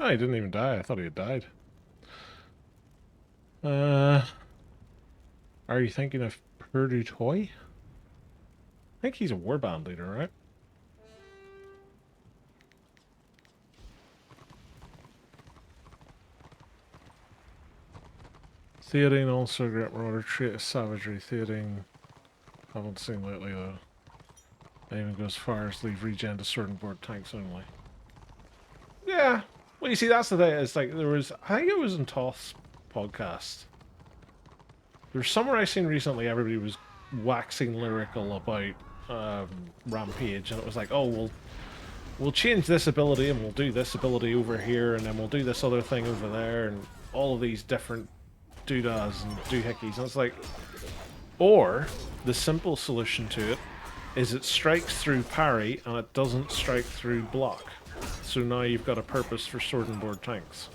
Oh, he didn't even die. I thought he had died. Are you thinking of Purdue Toy? I think he's a warband leader, right? Theodine also great marauder trait of savagery. Theodine haven't seen lately though. It even goes far as leave regen to sword board tanks only. Yeah. Well, you see, that's the thing. It's like there was, I think it was in Toth's podcast. There was somewhere I seen recently. Everybody was waxing lyrical about Rampage, and it was like, oh, we'll change this ability, and we'll do this ability over here, and then we'll do this other thing over there, and all of these different doodads and doohickeys. And it's like, or the simple solution to it is it strikes through parry and it doesn't strike through block. So now you've got a purpose for sword and board tanks.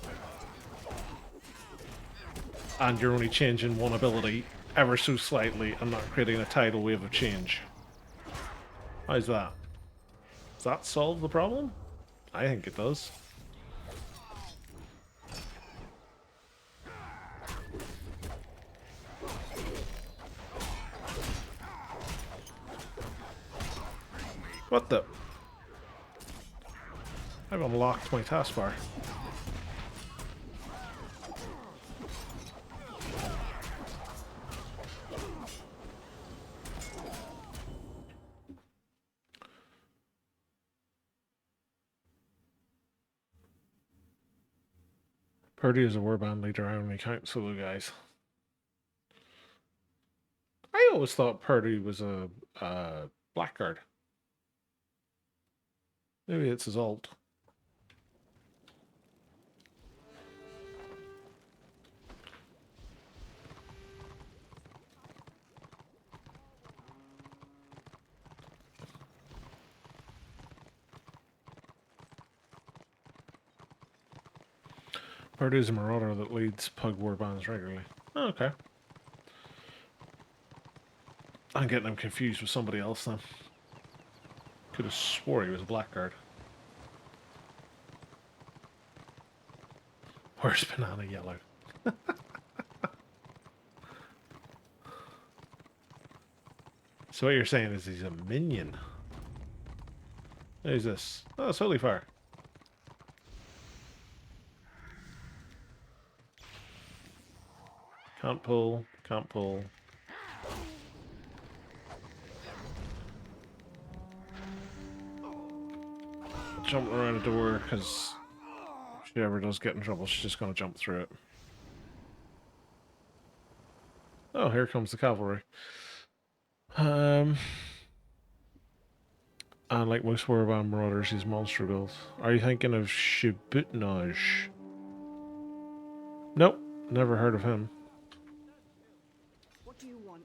And you're only changing one ability ever so slightly and not creating a tidal wave of change. How's that? Does that solve the problem? I think it does. What the? I've unlocked my taskbar. Purdy is a warband leader. I only count solo guys. I always thought Purdy was a blackguard. Maybe it's his alt. Purdy is a marauder that leads pug warbands regularly. Oh, okay. I'm getting him confused with somebody else then. Could have swore he was a blackguard. Where's Banana Yellow? So what you're saying is he's a minion. Who's this? Oh, it's Holy Fire. Can't pull, can't pull. Jump around a door, because if she ever does get in trouble, she's just going to jump through it. Oh, here comes the cavalry. And like most warband marauders, he's monster build. Are you thinking of Shibutnaj? Nope, never heard of him. What do you want?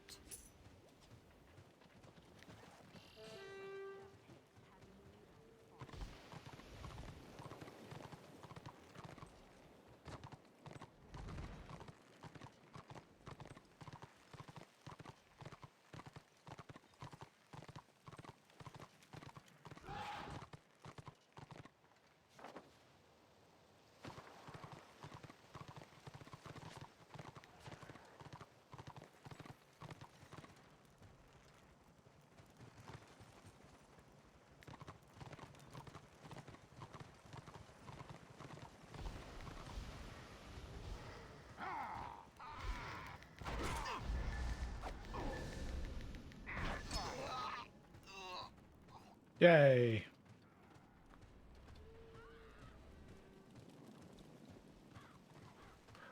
Yay!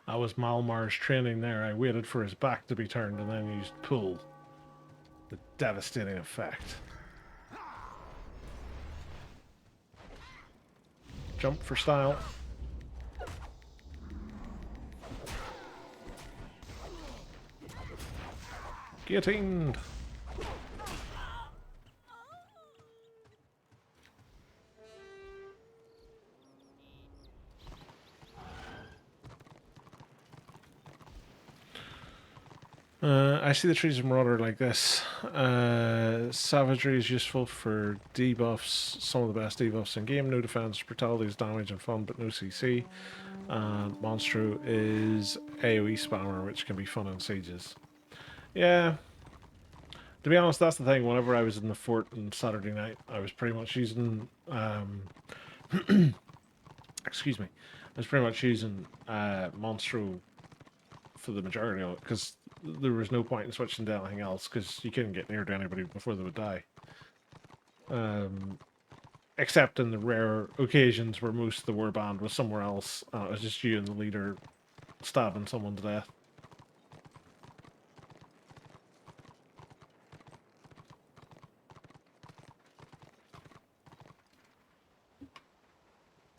That was Malmar's training there. I waited for his back to be turned and then used pull. The devastating effect. Jump for style. Guillotined! I see the trees of Marauder like this. Savagery is useful for debuffs. Some of the best debuffs in game. No defense, brutality is damage and fun, but no CC. And Monstro is AoE spammer, which can be fun in sieges. Yeah. To be honest, that's the thing. Whenever I was in the fort on Saturday night, I was pretty much using excuse me. I was pretty much using Monstro for the majority of it because there was no point in switching to anything else because you couldn't get near to anybody before they would die. Except in the rare occasions where most of the warband was somewhere else, it was just you and the leader stabbing someone to death.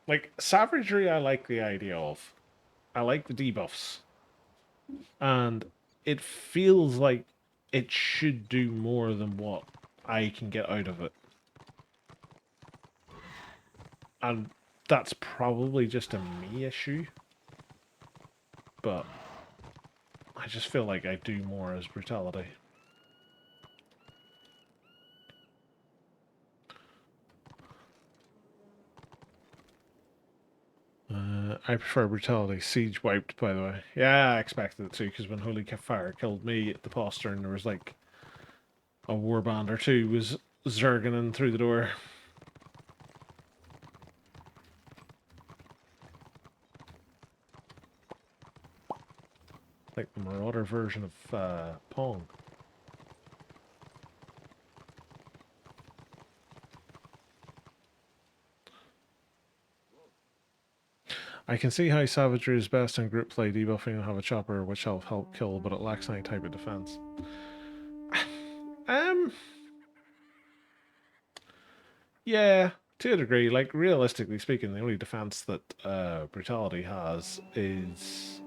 Like, savagery I like the idea of. I like the debuffs. And it feels like it should do more than what I can get out of it. And that's probably just a me issue. But I just feel like I do more as brutality. I prefer brutality. Siege wiped, by the way. Yeah, I expected it to, because when Holy Fire killed me at the postern, there was like a warband or two was zerging in through the door. Like the Marauder version of Pong. I can see how savagery is best in group play, debuffing and have a chopper which will help kill, but it lacks any type of defense. Yeah, to a degree. Like, realistically speaking, the only defense that brutality has is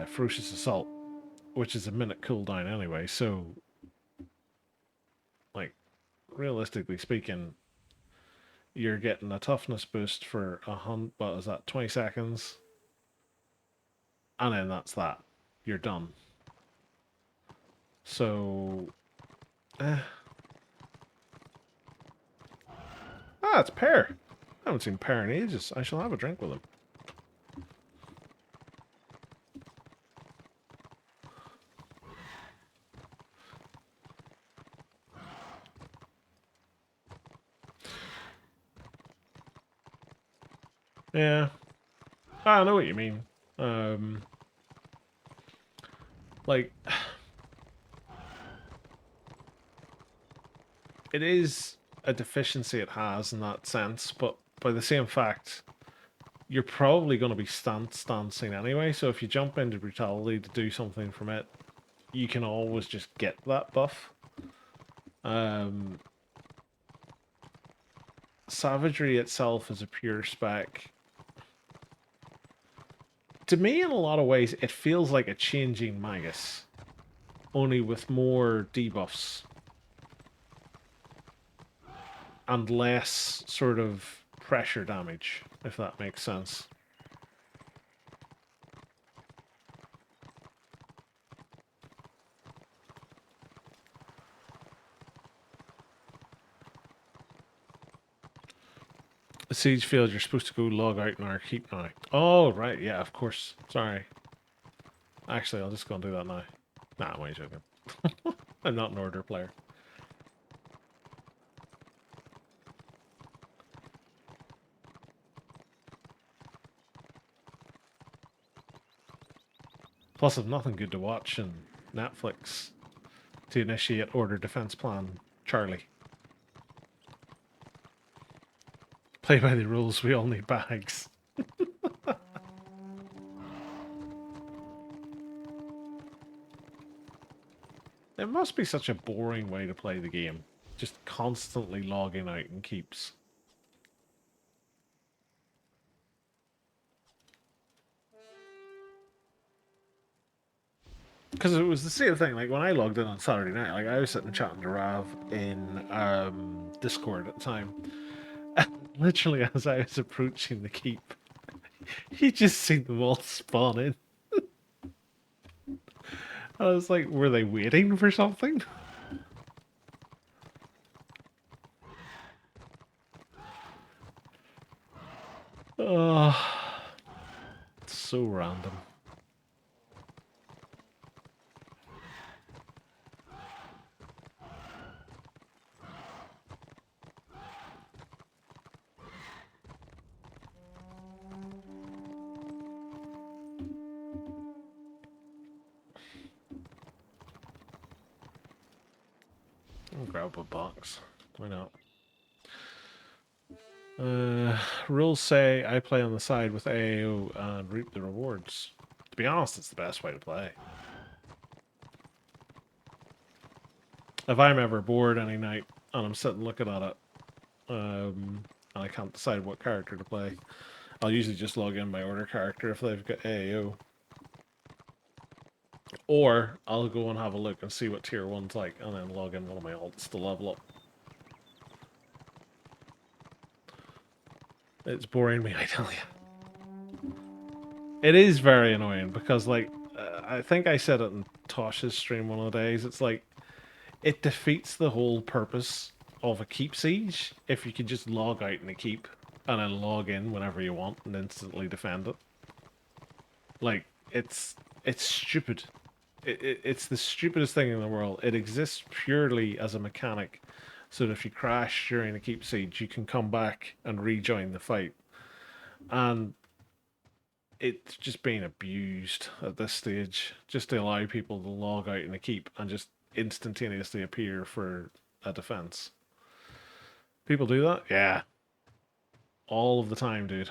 ferocious assault, which is a minute cooldown anyway. So, like, realistically speaking, you're getting a toughness boost for what is that, 20 seconds? And then that's that. You're done. So, ah, it's Pear. I haven't seen Pear in ages. I shall have a drink with him. Yeah. I know what you mean. Like, it is a deficiency it has in that sense, but by the same fact, you're probably going to be stancing anyway, so if you jump into brutality to do something from it, you can always just get that buff. Savagery itself is a pure spec. To me, in a lot of ways, it feels like a changing Magus, only with more debuffs and less sort of pressure damage, if that makes sense. The siege field, you're supposed to go log out in our keep now. Oh, right, yeah, of course. Sorry. Actually, I'll just go and do that now. Nah, I'm only joking. I'm not an order player. Plus, I've nothing good to watch in Netflix to initiate Order Defense Plan Charlie. Play by the rules, we all need bags. It must be such a boring way to play the game. Just constantly logging out in keeps. Because it was the same thing, like when I logged in on Saturday night, like I was sitting chatting to Rav in Discord at the time. And literally as I was approaching the keep, you just see them all spawn in. I was like, were they waiting for something? Oh, it's so random. I'll grab a box. Why not? Rules say I play on the side with AAO and reap the rewards. To be honest, it's the best way to play. If I'm ever bored any night and I'm sitting looking at it, and I can't decide what character to play, I'll usually just log in my order character if they've got AAO. Or I'll go and have a look and see what tier 1's like, and then log in one of my alts to level up. It's boring me, I tell you. It is very annoying because, like, I think I said it in Tosh's stream one of the days. It's like, it defeats the whole purpose of a keep siege if you can just log out in a keep and then log in whenever you want and instantly defend it. Like, it's stupid. It's the stupidest thing in the world. It exists purely as a mechanic, so that if you crash during a keep siege, you can come back and rejoin the fight. And it's just being abused at this stage, just to allow people to log out in a keep and just instantaneously appear for a defense. People do that? Yeah. All of the time, dude.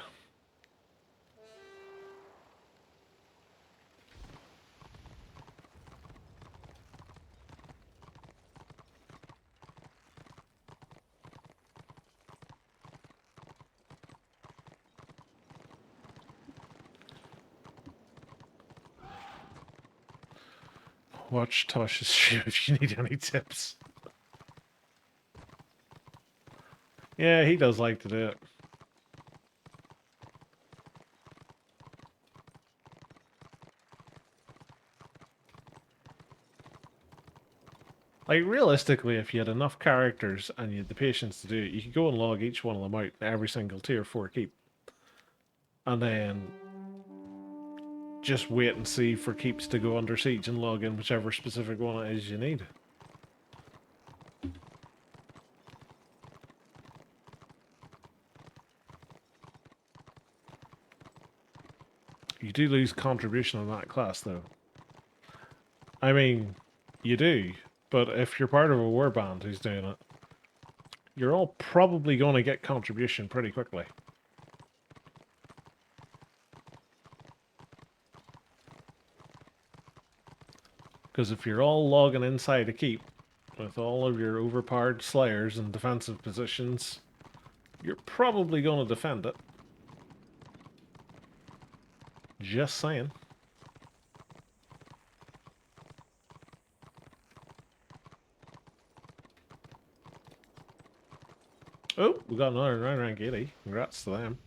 Watch Tosh's stream if you need any tips. Yeah, he does like to do it. Like, realistically, if you had enough characters and you had the patience to do it, you could go and log each one of them out in every single tier 4 keep. And then just wait and see for keeps to go under siege and log in whichever specific one it is you need. You do lose contribution on that class, though. I mean, you do, but if you're part of a warband who's doing it, you're all probably going to get contribution pretty quickly. Because if you're all logging inside a keep with all of your overpowered slayers and defensive positions, you're probably going to defend it. Just saying. Oh, we got another 9 rank 80. Congrats to them.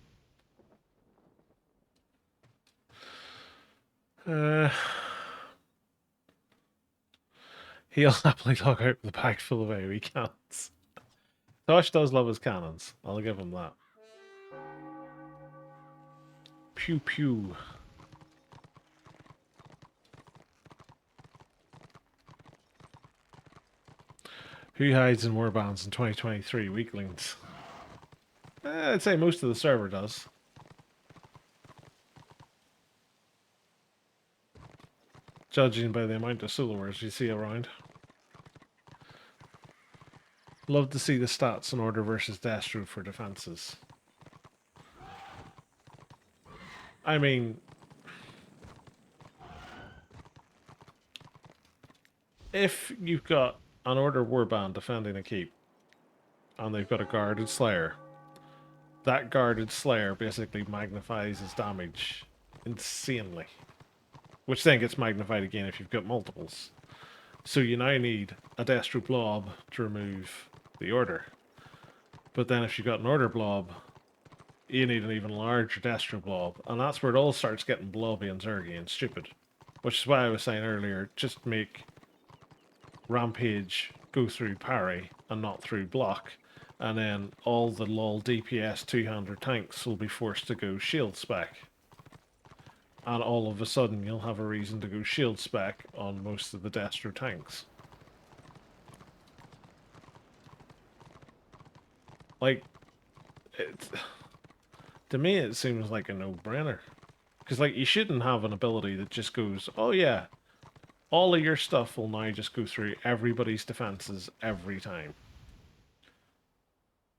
He'll happily log out with a bag full of AoE cannons. Tosh does love his cannons. I'll give him that. Pew pew. Who hides in warbands in 2023? Weaklings. I'd say most of the server does. Judging by the amount of soloers you see around. Love to see the stats in order versus Destro for defenses. I mean, if you've got an order warband defending a keep, and they've got a guarded slayer, that guarded slayer basically magnifies his damage insanely. Which then gets magnified again if you've got multiples. So you now need a Destro blob to remove the order. But then if you've got an order blob, you need an even larger Destro blob. And that's where it all starts getting blobby and zergy and stupid. Which is why I was saying earlier, just make Rampage go through parry and not through block, and then all the lol DPS two-hander tanks will be forced to go shield spec. And all of a sudden you'll have a reason to go shield spec on most of the Destro tanks. Like, to me it seems like a no-brainer. Because, like, you shouldn't have an ability that just goes, oh yeah, all of your stuff will now just go through everybody's defenses every time.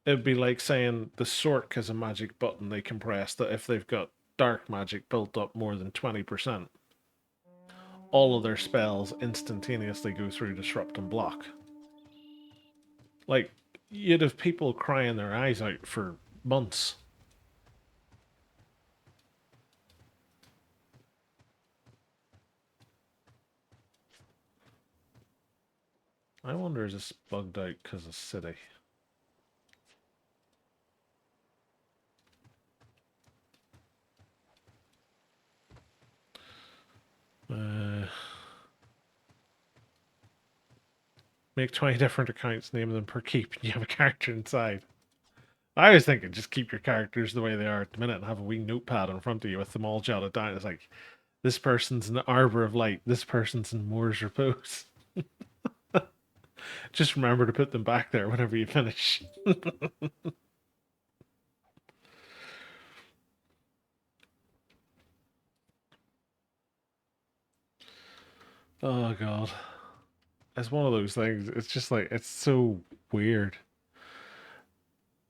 It'd be like saying the Sork has a magic button they can press that if they've got dark magic built up more than 20%, all of their spells instantaneously go through disrupt and block. Like, you'd have people crying their eyes out for months. I wonder, is this bugged out because of City? Make 20 different accounts, name them per keep, and you have a character inside. I was thinking just keep your characters the way they are at the minute and have a wee notepad in front of you with them all jotted down. It's like, this person's in the Arbor of Light, this person's in Moore's Repose. Just remember to put them back there whenever you finish. Oh god. It's one of those things. It's just like, it's so weird.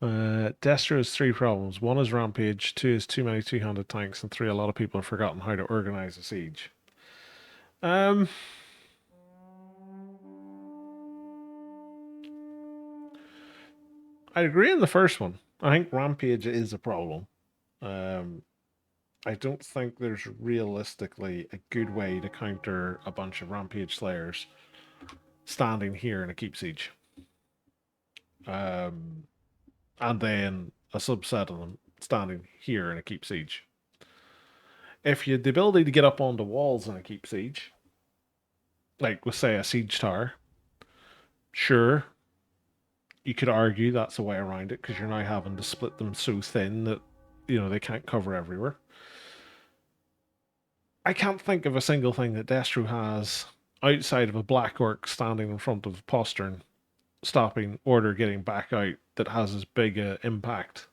Destro has three problems. One is Rampage, two is too many two-handed tanks, and three, a lot of people have forgotten how to organize a siege. I'd agree in the first one. I think Rampage is a problem. I don't think there's realistically a good way to counter a bunch of Rampage Slayers standing here in a keep siege. And then a subset of them standing here in a keep siege. If you had the ability to get up onto walls in a keep siege, like with, say, a siege tower, sure, you could argue that's a way around it because you're now having to split them so thin that, you know, they can't cover everywhere. I can't think of a single thing that Destro has outside of a Black Orc standing in front of Postern, stopping order getting back out, that has as big an impact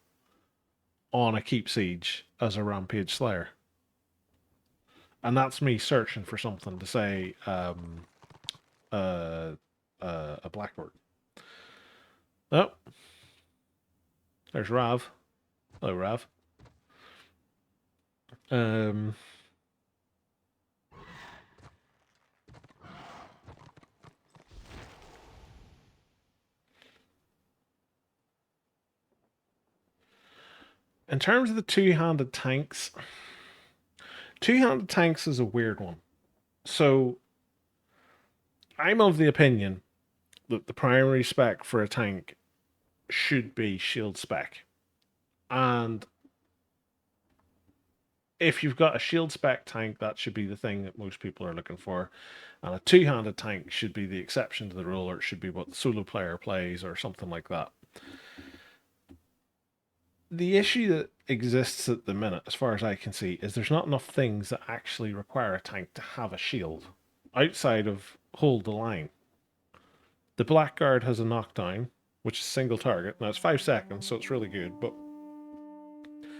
on a keep siege as a Rampage Slayer. And that's me searching for something to say a Black Orc. Oh, there's Rav. Hello, Rav. In terms of the two-handed tanks, two-handed tanks is a weird one. So, I'm of the opinion that the primary spec for a tank should be shield spec. And if you've got a shield spec tank, that should be the thing that most people are looking for. And a two-handed tank should be the exception to the rule, or it should be what the solo player plays, or something like that. The issue that exists at the minute, as far as I can see, is there's not enough things that actually require a tank to have a shield outside of hold the line. The Blackguard has a knockdown, which is single target. Now it's 5 seconds, so it's really good, but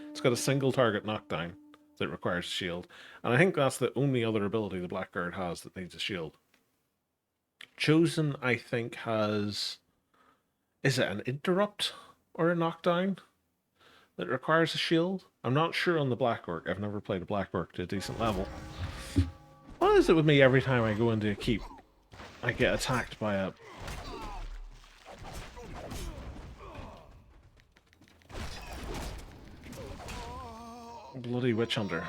it's got a single target knockdown that requires a shield. And I think that's the only other ability the Blackguard has that needs a shield. Chosen, I think, has... Is it an interrupt or a knockdown that requires a shield? I'm not sure on the Black Orc. I've never played a Black Orc to a decent level. What is it with me every time I go into a keep? I get attacked by a... bloody Witch Hunter.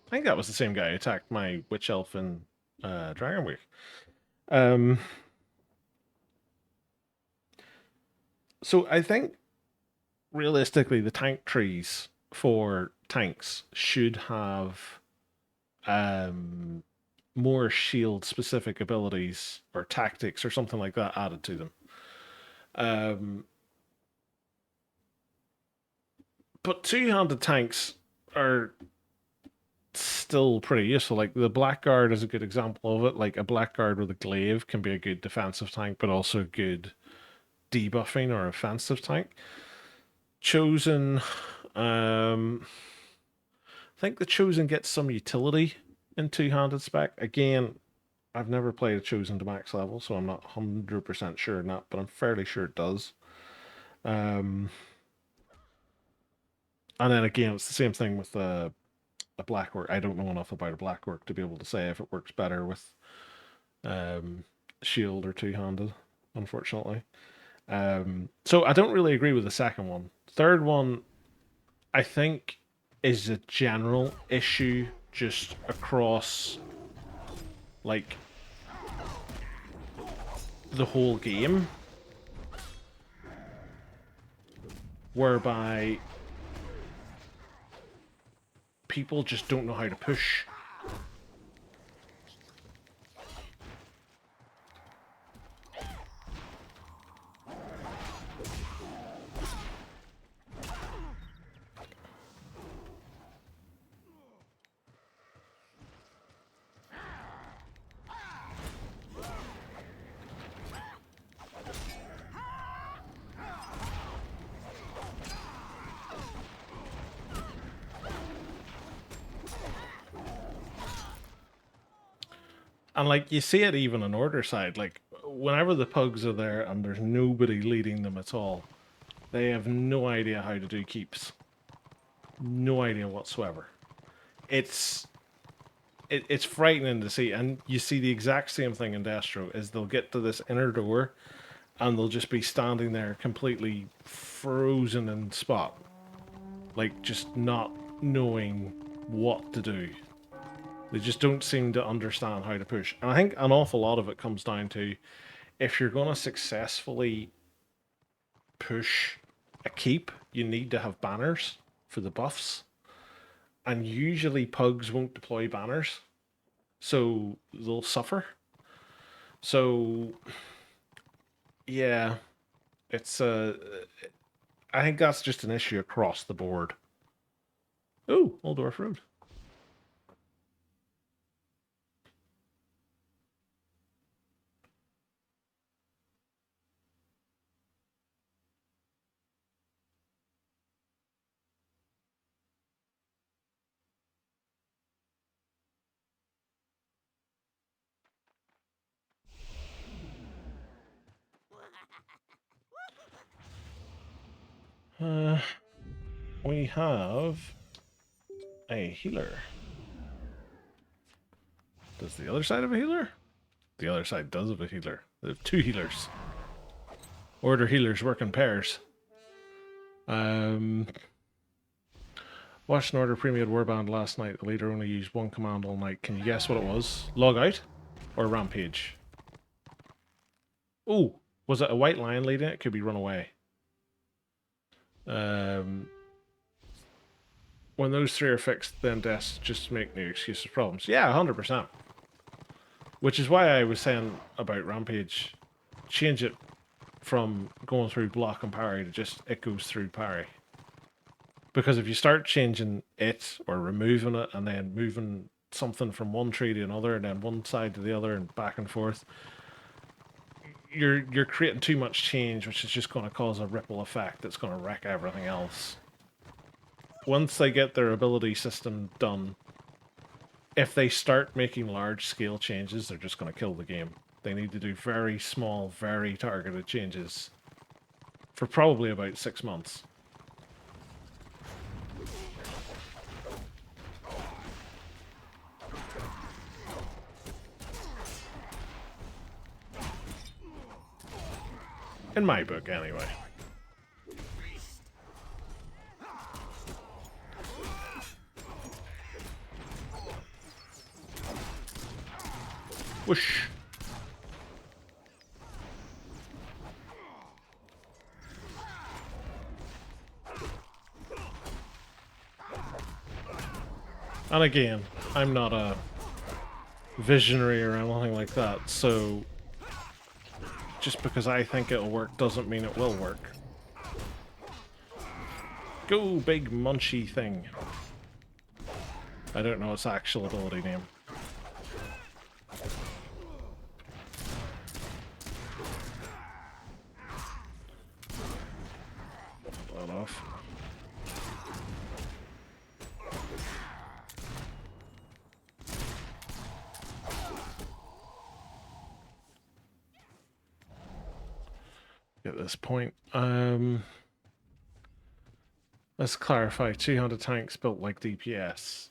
I think that was the same guy who attacked my Witch Elf in Dragon Week. So I think realistically the tank trees for tanks should have more shield specific abilities or tactics or something like that added to them. But two-handed tanks are still pretty useful. Like the Blackguard is a good example of it. Like a Blackguard with a glaive can be a good defensive tank, but also a good debuffing or offensive tank. Chosen, I think the Chosen gets some utility in two-handed spec. Again, I've never played a Chosen to max level, so I'm not 100% sure on that, but I'm fairly sure it does. And then again, it's the same thing with a Black Orc. I don't know enough about a Black Orc to be able to say if it works better with shield or two-handed, unfortunately. So I don't really agree with the second one. Third one, I think, is a general issue just across, like, the whole game, whereby people just don't know how to push. And like you see it even on order side, like whenever the pugs are there and there's nobody leading them at all, they have no idea how to do keeps. No idea whatsoever. It's frightening to see, and you see the exact same thing in Destro. Is they'll get to this inner door, and they'll just be standing there completely frozen in spot, like just not knowing what to do. They just don't seem to understand how to push. And I think an awful lot of it comes down to, if you're going to successfully push a keep, you need to have banners for the buffs. And usually pugs won't deploy banners, so they'll suffer. So, yeah, it's I think that's just an issue across the board. Oh, Oldorf Road. We have a healer. Does the other side have a healer? The other side does have a healer. They have two healers. Order healers work in pairs. Watched an Order Premium Warband last night. The leader only used one command all night. Can you guess what it was? Log out or rampage? Oh, was it a white lion leading it? Could be run away. When those three are fixed, then deaths just make new excuses problems. Yeah, 100%. Which is why I was saying about rampage. Change it from going through block and parry to just it goes through parry. Because if you start changing it or removing it and then moving something from one tree to another and then one side to the other and back and forth, you're creating too much change, which is just going to cause a ripple effect that's going to wreck everything else. Once they get their ability system done, if they start making large scale changes, they're just going to kill the game. They need to do very small, very targeted changes for probably about 6 months. In my book, anyway. Whoosh. And again, I'm not a visionary or anything like that, so just because I think it'll work doesn't mean it will work. Go, big munchy thing. I don't know its actual ability name. That off. At this point, let's clarify. 200 tanks built like DPS.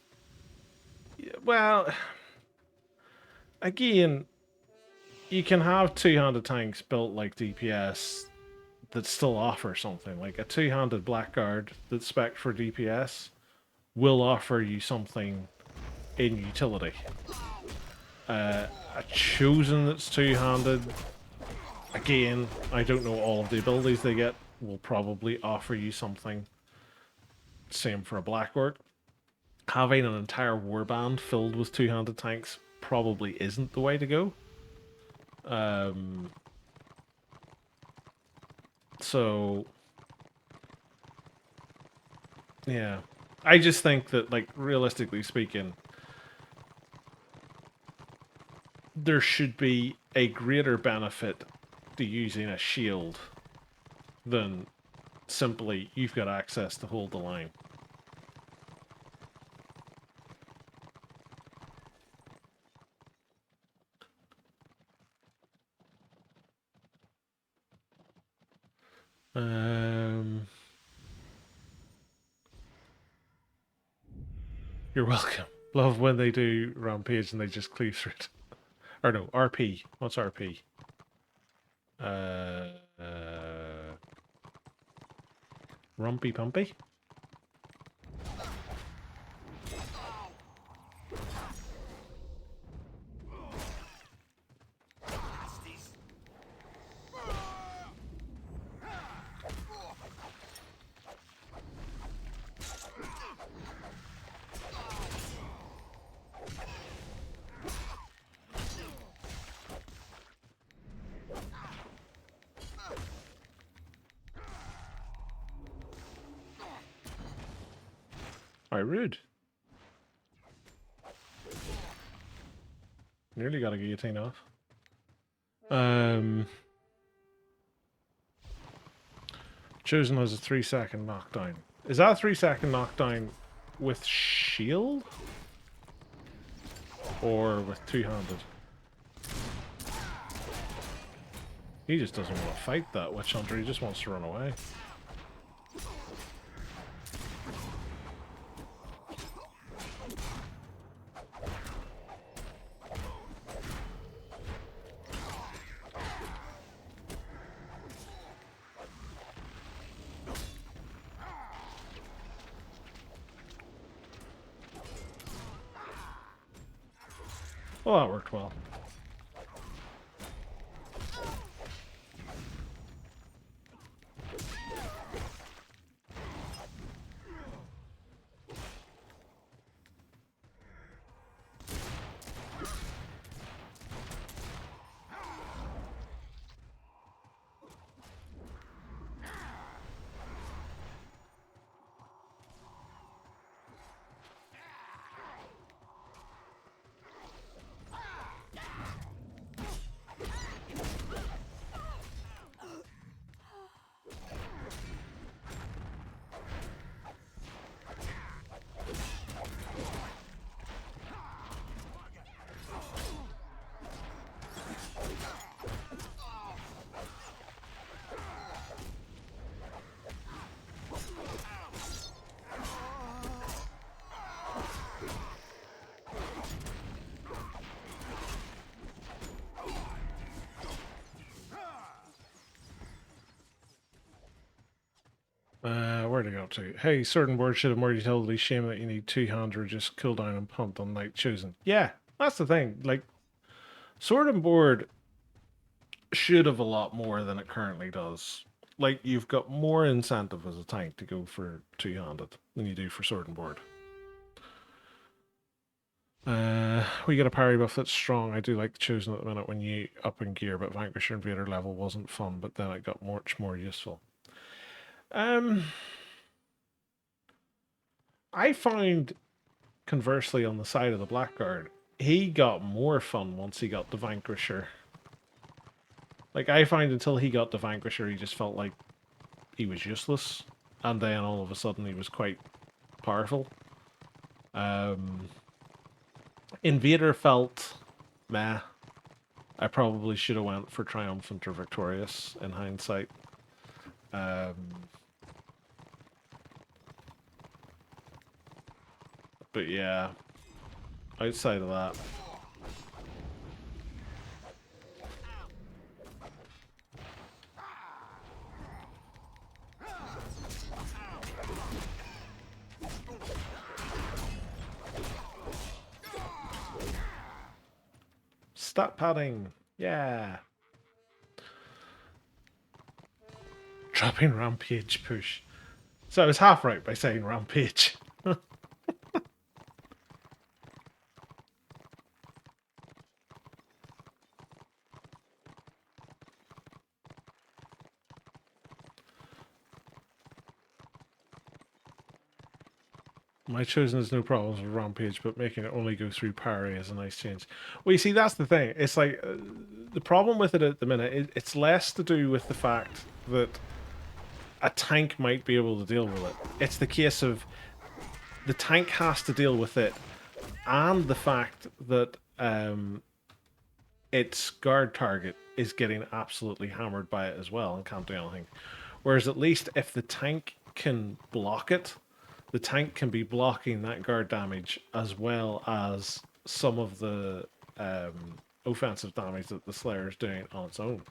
Yeah, well, again, you can have 200 tanks built like DPS that still offer something. Like a 2-handed Blackguard that's spec for DPS will offer you something in utility. A Chosen that's 2-handed, again, I don't know all of the abilities they get, will probably offer you something. Same for a Black Orc. Having an entire warband filled with 2-handed tanks probably isn't the way to go. So, yeah. I just think that, like, realistically speaking, there should be a greater benefit to using a shield than simply you've got access to hold the line. You're welcome. Love when they do Rampage and they just cleave through it. Or no, RP. What's RP? Rumpy Pumpy? Alright, rude. Nearly got a guillotine off. Chosen has a 3-second knockdown. Is that a 3-second knockdown with shield? Or with 2-handed? He just doesn't want to fight that Witch Hunter, he just wants to run away. Well, that worked well. Where'd I go to? Hey, certain boards should have more utility. Shame that you need 2-hand or just cooldown and punt on Night Chosen. Yeah, that's the thing. Like, Sword and Board should have a lot more than it currently does. Like, you've got more incentive as a tank to go for 2-handed than you do for Sword and Board. We get a parry buff that's strong. I do like choosing at the minute when you up in gear, but Vanquisher Invader level wasn't fun, but then it got much more useful. I found, conversely, on the side of the Blackguard, he got more fun once he got the Vanquisher. Like, I find until he got the Vanquisher, he just felt like he was useless. And then all of a sudden he was quite powerful. Invader felt meh. I probably should have went for Triumphant or Victorious in hindsight. But yeah, outside of that, stat padding, yeah. Dropping Rampage push. So I was half right by saying Rampage. My chosen is no problems with Rampage, but making it only go through parry is a nice change. Well, you see, that's the thing. It's like, the problem with it at the minute, it's less to do with the fact that a tank might be able to deal with it. It's the case of the tank has to deal with it, and the fact that its guard target is getting absolutely hammered by it as well and can't do anything. Whereas at least if the tank can block it, the tank can be blocking that guard damage as well as some of the offensive damage that the Slayer is doing on its own.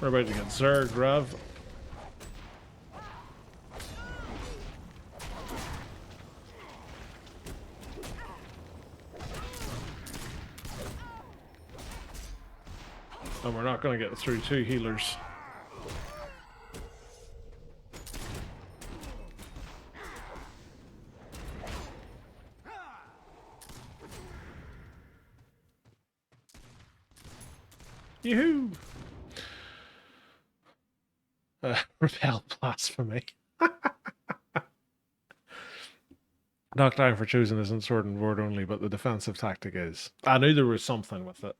We're about to get Zerg Rev. And we're not going to get through two healers. Yoo-hoo! Repel blasphemy. Knockdown for choosing isn't sword and ward only, but the defensive tactic is. I knew there was something with it.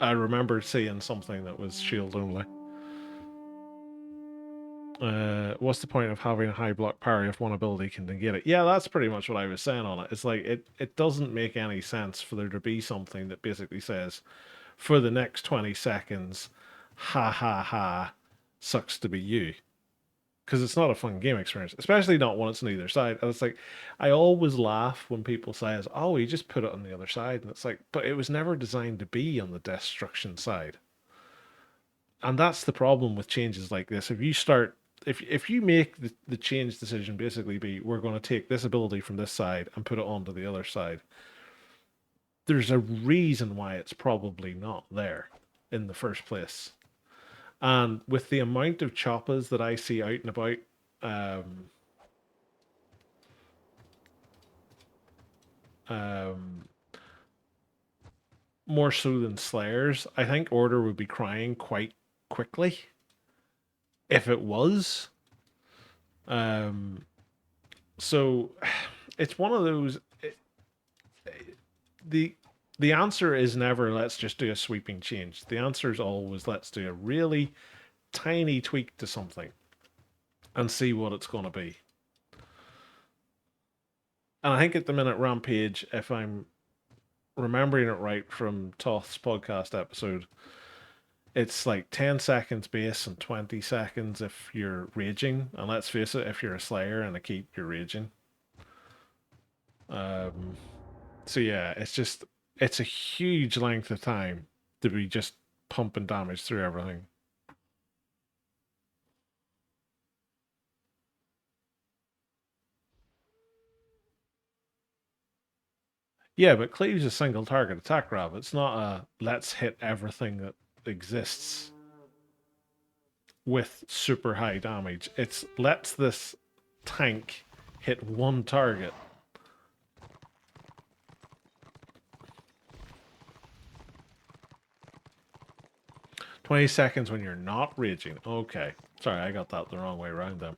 I remember seeing something that was shield only. What's the point of having a high block parry if one ability can negate it? Yeah, that's pretty much what I was saying on it. It's like, it doesn't make any sense for there to be something that basically says, for the next 20 seconds, ha ha ha, sucks to be you. Because it's not a fun game experience, especially not when it's on either side. And it's like, I always laugh when people say, "Oh, you just put it on the other side," and it's like, but it was never designed to be on the destruction side. And that's the problem with changes like this. If you start, if you make the change decision basically be, we're going to take this ability from this side and put it onto the other side, there's a reason why it's probably not there in the first place. And with the amount of choppers that I see out and about, um, um, more so than Slayers, I think Order would be crying quite quickly if it was. So it's one of those. The the answer is never let's just do a sweeping change. The answer is always let's do a really tiny tweak to something and see what it's going to be. And I think at the minute Rampage, if I'm remembering it right from Toth's podcast episode, it's like 10 seconds base and 20 seconds if you're raging. And let's face it, if you're a Slayer and a keep, you're raging. So yeah, it's a huge length of time to be just pumping damage through everything. Yeah, but cleave's a single target attack grab. It's not a let's hit everything that exists with super high damage. It's lets this tank hit one target. "20 seconds when you're not raging." Okay. Sorry, I got that the wrong way around then.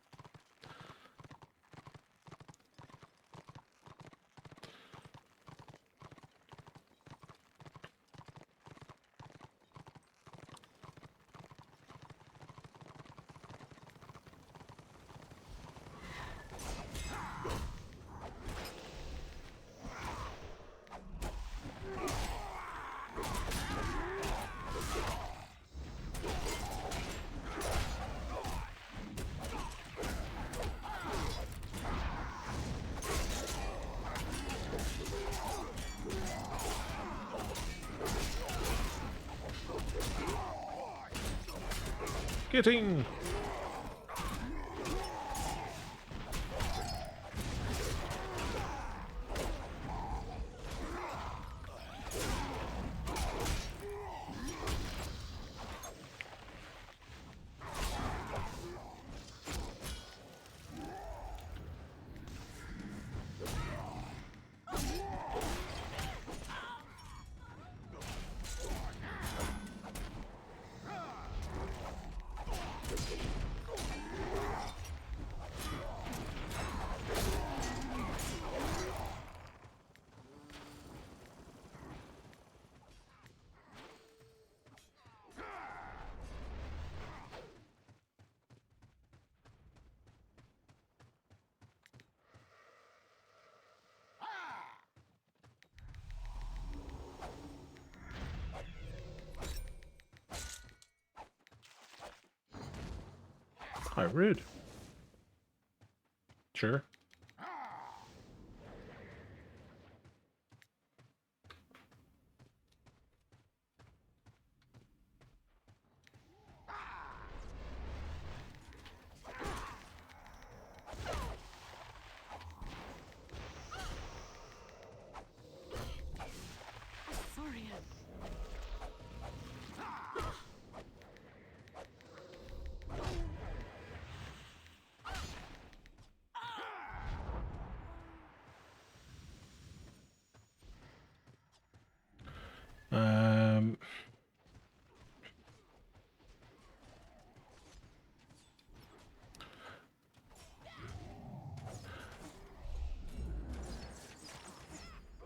Getting. How rude. Sure. Sorry. Um,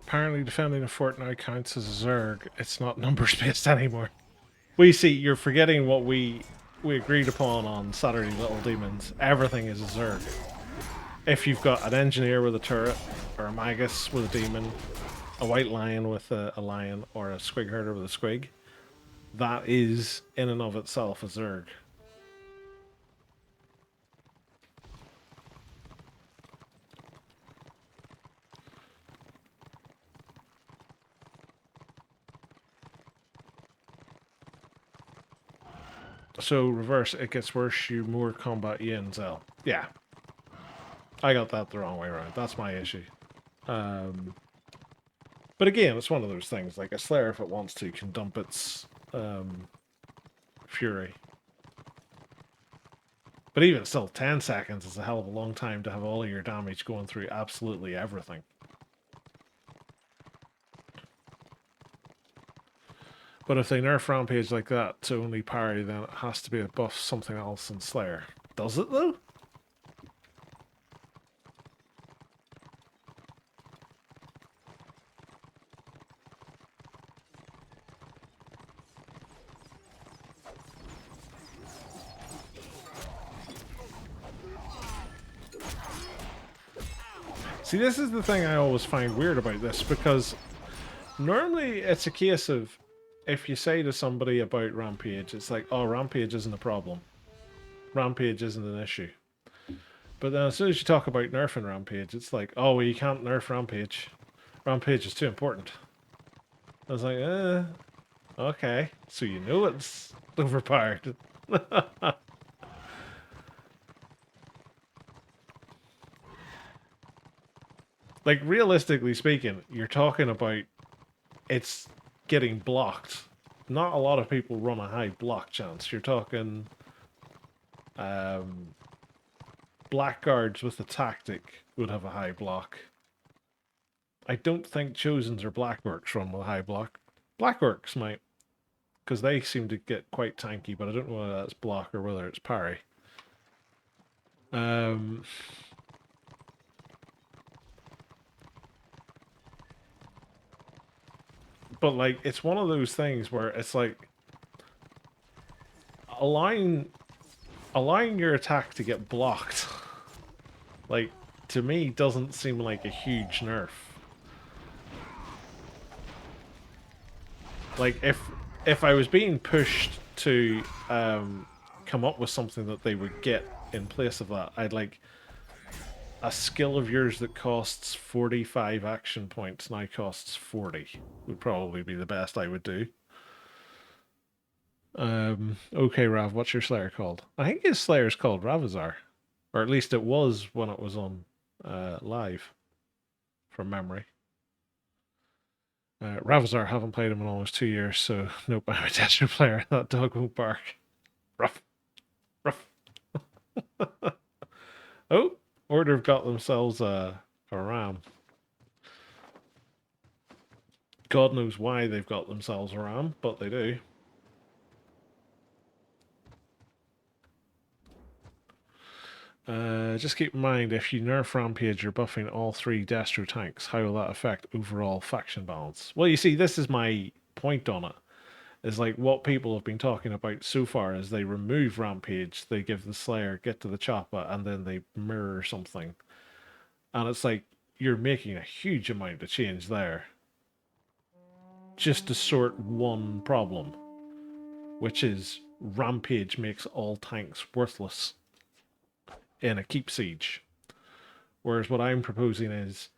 Apparently defending a fort now counts as a Zerg. It's not numbers based anymore. We see, you're forgetting what we agreed upon on Saturday Little Demons. Everything is a Zerg. If you've got an engineer with a turret, or a magus with a demon, a white lion with a lion, or a squig herder with a squig, that is in and of itself a Zerg. So reverse, it gets worse, you more combat Yin Zell. Yeah. I got that the wrong way around. That's my issue. But again, it's one of those things, like a Slayer, if it wants to, can dump its fury. But even still, 10 seconds is a hell of a long time to have all of your damage going through absolutely everything. But if they nerf Rampage like that to only parry, then it has to be a buff something else in Slayer. Does it though? See, this is the thing I always find weird about this, because normally it's a case of if you say to somebody about Rampage, it's like, oh, Rampage isn't a problem. Rampage isn't an issue. But then as soon as you talk about nerfing Rampage, it's like, oh, well, you can't nerf Rampage. Rampage is too important. I was like, okay. So you know it's overpowered. Like, realistically speaking, you're talking about it's getting blocked. Not a lot of people run a high block chance. You're talking um, blackguards with a tactic would have a high block. I don't think Chosens or Blackworks run with a high block. Blackworks might, because they seem to get quite tanky, but I don't know whether that's block or whether it's parry. Um, but like, it's one of those things where it's like allowing allowing your attack to get blocked, like, to me doesn't seem like a huge nerf. Like, if I was being pushed to come up with something that they would get in place of that, I'd like a skill of yours that costs 45 action points now costs 40 would probably be the best I would do. Okay, Rav, what's your Slayer called? I think his Slayer's called Ravazar. Or at least it was when it was on live, from memory. Ravazar, haven't played him in almost 2 years, so nope, I'm a Destro player. That dog won't bark. Ruff. Ruff. Oh, Order have got themselves a ram. God knows why they've got themselves a ram, but they do. Just keep in mind, if you nerf Rampage, you're buffing all three Destro tanks. How will that affect overall faction balance? Well, you see, this is my point on it. Is like what people have been talking about so far is they remove Rampage, they give the Slayer, get to the chopper, and then they mirror something. And it's like, you're making a huge amount of change there. Just to sort one problem, which is Rampage makes all tanks worthless in a keep siege. Whereas what I'm proposing is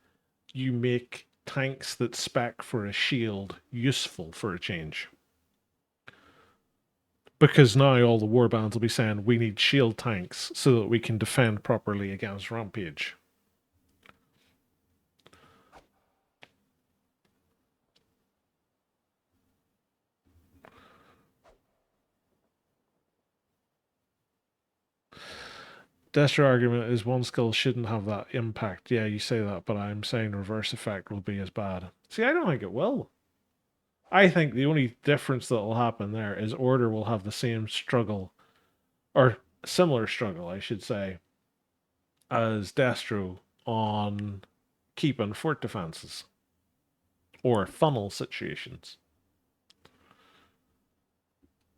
you make tanks that spec for a shield useful for a change. Because now all the warbands will be saying we need shield tanks so that we can defend properly against Rampage. Destro argument is one skill shouldn't have that impact. Yeah, you say that, but I'm saying reverse effect will be as bad. See, I don't think it will. I think the only difference that will happen there is Order will have the same struggle, or similar struggle, I should say, as Destro on keeping fort defenses or funnel situations.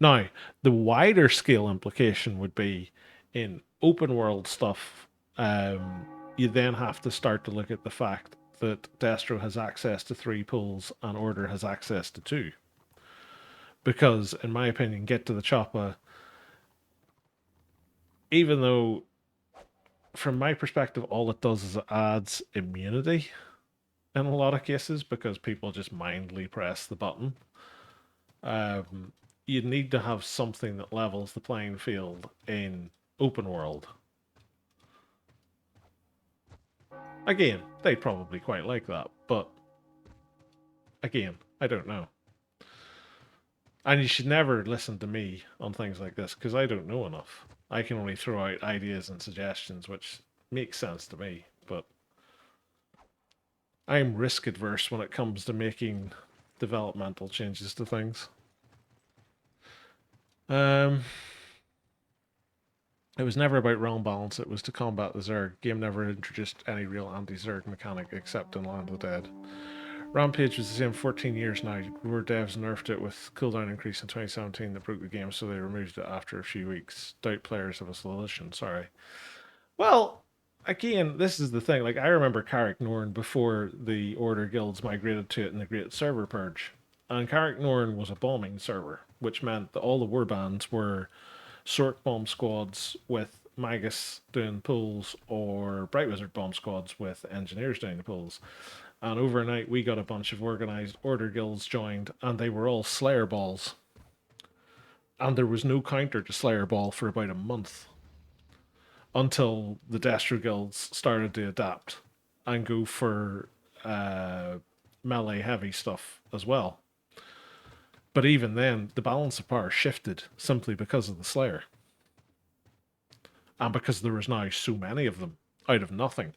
Now, the wider scale implication would be in open world stuff, you then have to start to look at the fact that Destro has access to 3 pools and Order has access to 2. Because, in my opinion, Get to the Chopper, even though, from my perspective, all it does is it adds immunity in a lot of cases because people just mindly press the button. You need to have something that levels the playing field in open world. Again, they'd probably quite like that, but again, I don't know. And you should never listen to me on things like this because I don't know enough. I can only throw out ideas and suggestions which make sense to me, but I'm risk adverse when it comes to making developmental changes to things. It was never about realm balance, it was to combat the Zerg. Game never introduced any real anti-Zerg mechanic except in Land of the Dead. Rampage was the same 14 years now. War devs nerfed it with cooldown increase in 2017 that broke the game, so they removed it after a few weeks. Doubt players have a solution, sorry. Well, again, this is the thing. Like, I remember Carrick Norn before the Order guilds migrated to it in the Great Server Purge. And Carrick Norn was a bombing server, which meant that all the warbands were Sork bomb squads with Magus doing pulls or Bright Wizard bomb squads with engineers doing the pulls. And overnight we got a bunch of organized Order guilds joined and they were all Slayer balls. And there was no counter to Slayer ball for about a month. Until the Destro guilds started to adapt. and go for melee heavy stuff as well. But even then, the balance of power shifted simply because of the Slayer. And because there was now so many of them out of nothing.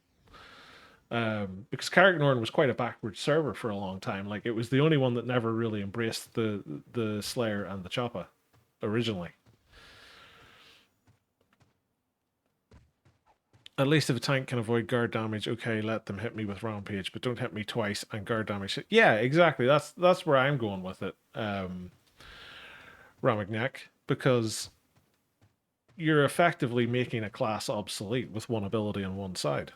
Because Carricknorn was quite a backward server for a long time. Like, it was the only one that never really embraced the Slayer and the Choppa originally. At least if a tank can avoid guard damage, okay, let them hit me with Rampage, but don't hit me twice and guard damage. Yeah, exactly. That's where I'm going with it, Ramagnac, because you're effectively making a class obsolete with one ability on one side.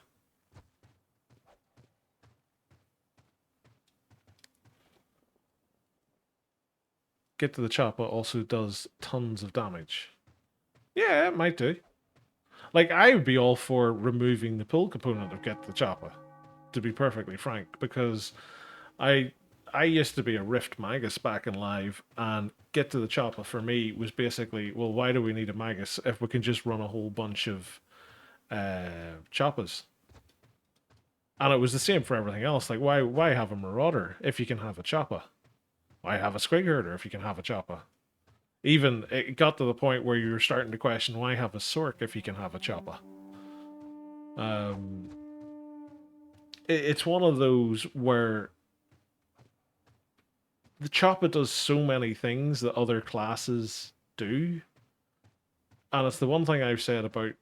Get to the Chopper also does tons of damage. Yeah, it might do. Like, I would be all for removing the pull component of Get to the Chopper, to be perfectly frank, because I used to be a Rift Magus back in live, and Get to the Chopper for me was basically, well, why do we need a Magus if we can just run a whole bunch of Choppers? And it was the same for everything else. Like, why have a Marauder if you can have a Chopper? Why have a Squig Herder if you can have a Chopper? Even it got to the point where you were starting to question, why have a Sork if you can have a Chopper? It's one of those where the Chopper does so many things that other classes do. And it's the one thing I've said about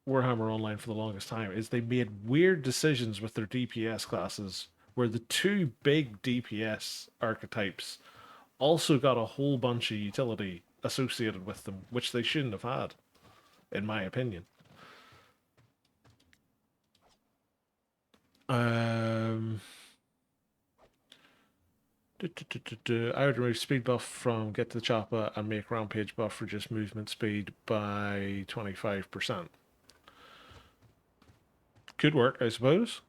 Warhammer Online for the longest time, is they made weird decisions with their DPS classes where the two big DPS archetypes also got a whole bunch of utility associated with them, which they shouldn't have had, in my opinion. I would remove speed buff from Get to the Chopper and make Rampage buff reduce movement speed by 25%. Could work, I suppose.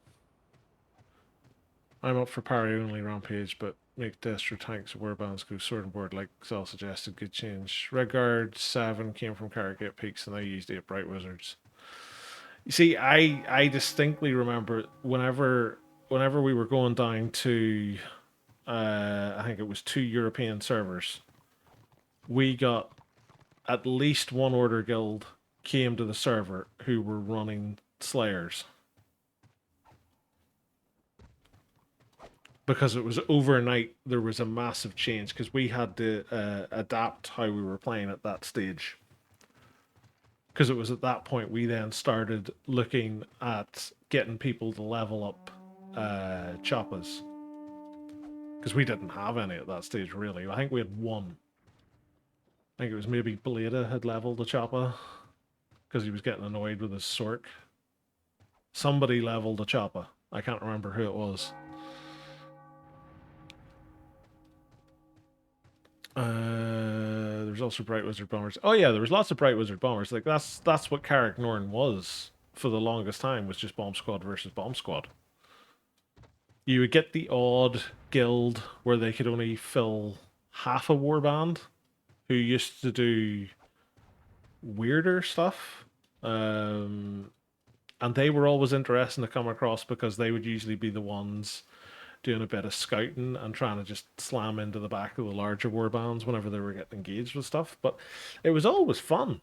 I'm up for parry only Rampage, but make Destro tanks and warbands go sword and board like Zal suggested. Good change. Redguard 7 came from Carragate Peaks and I used 8 Bright Wizards. You see, I distinctly remember whenever we were going down to I think it was 2 European servers, we got at least one Order guild came to the server who were running Slayers. Because it was overnight, there was a massive change because we had to adapt how we were playing at that stage. Because it was at that point we then started looking at getting people to level up Choppas. Because we didn't have any at that stage, really. I think we had one. I think it was maybe Blada had leveled the Choppa because he was getting annoyed with his Sork. Somebody leveled the Choppa. I can't remember who it was. There's also Bright Wizard Bombers. Oh yeah, there was lots of Bright Wizard Bombers. Like that's what Carricknorn was for the longest time, was just Bomb Squad versus Bomb Squad. You would get the odd guild where they could only fill half a warband, who used to do weirder stuff. And they were always interesting to come across because they would usually be the ones doing a bit of scouting and trying to just slam into the back of the larger warbands whenever they were getting engaged with stuff. But it was always fun.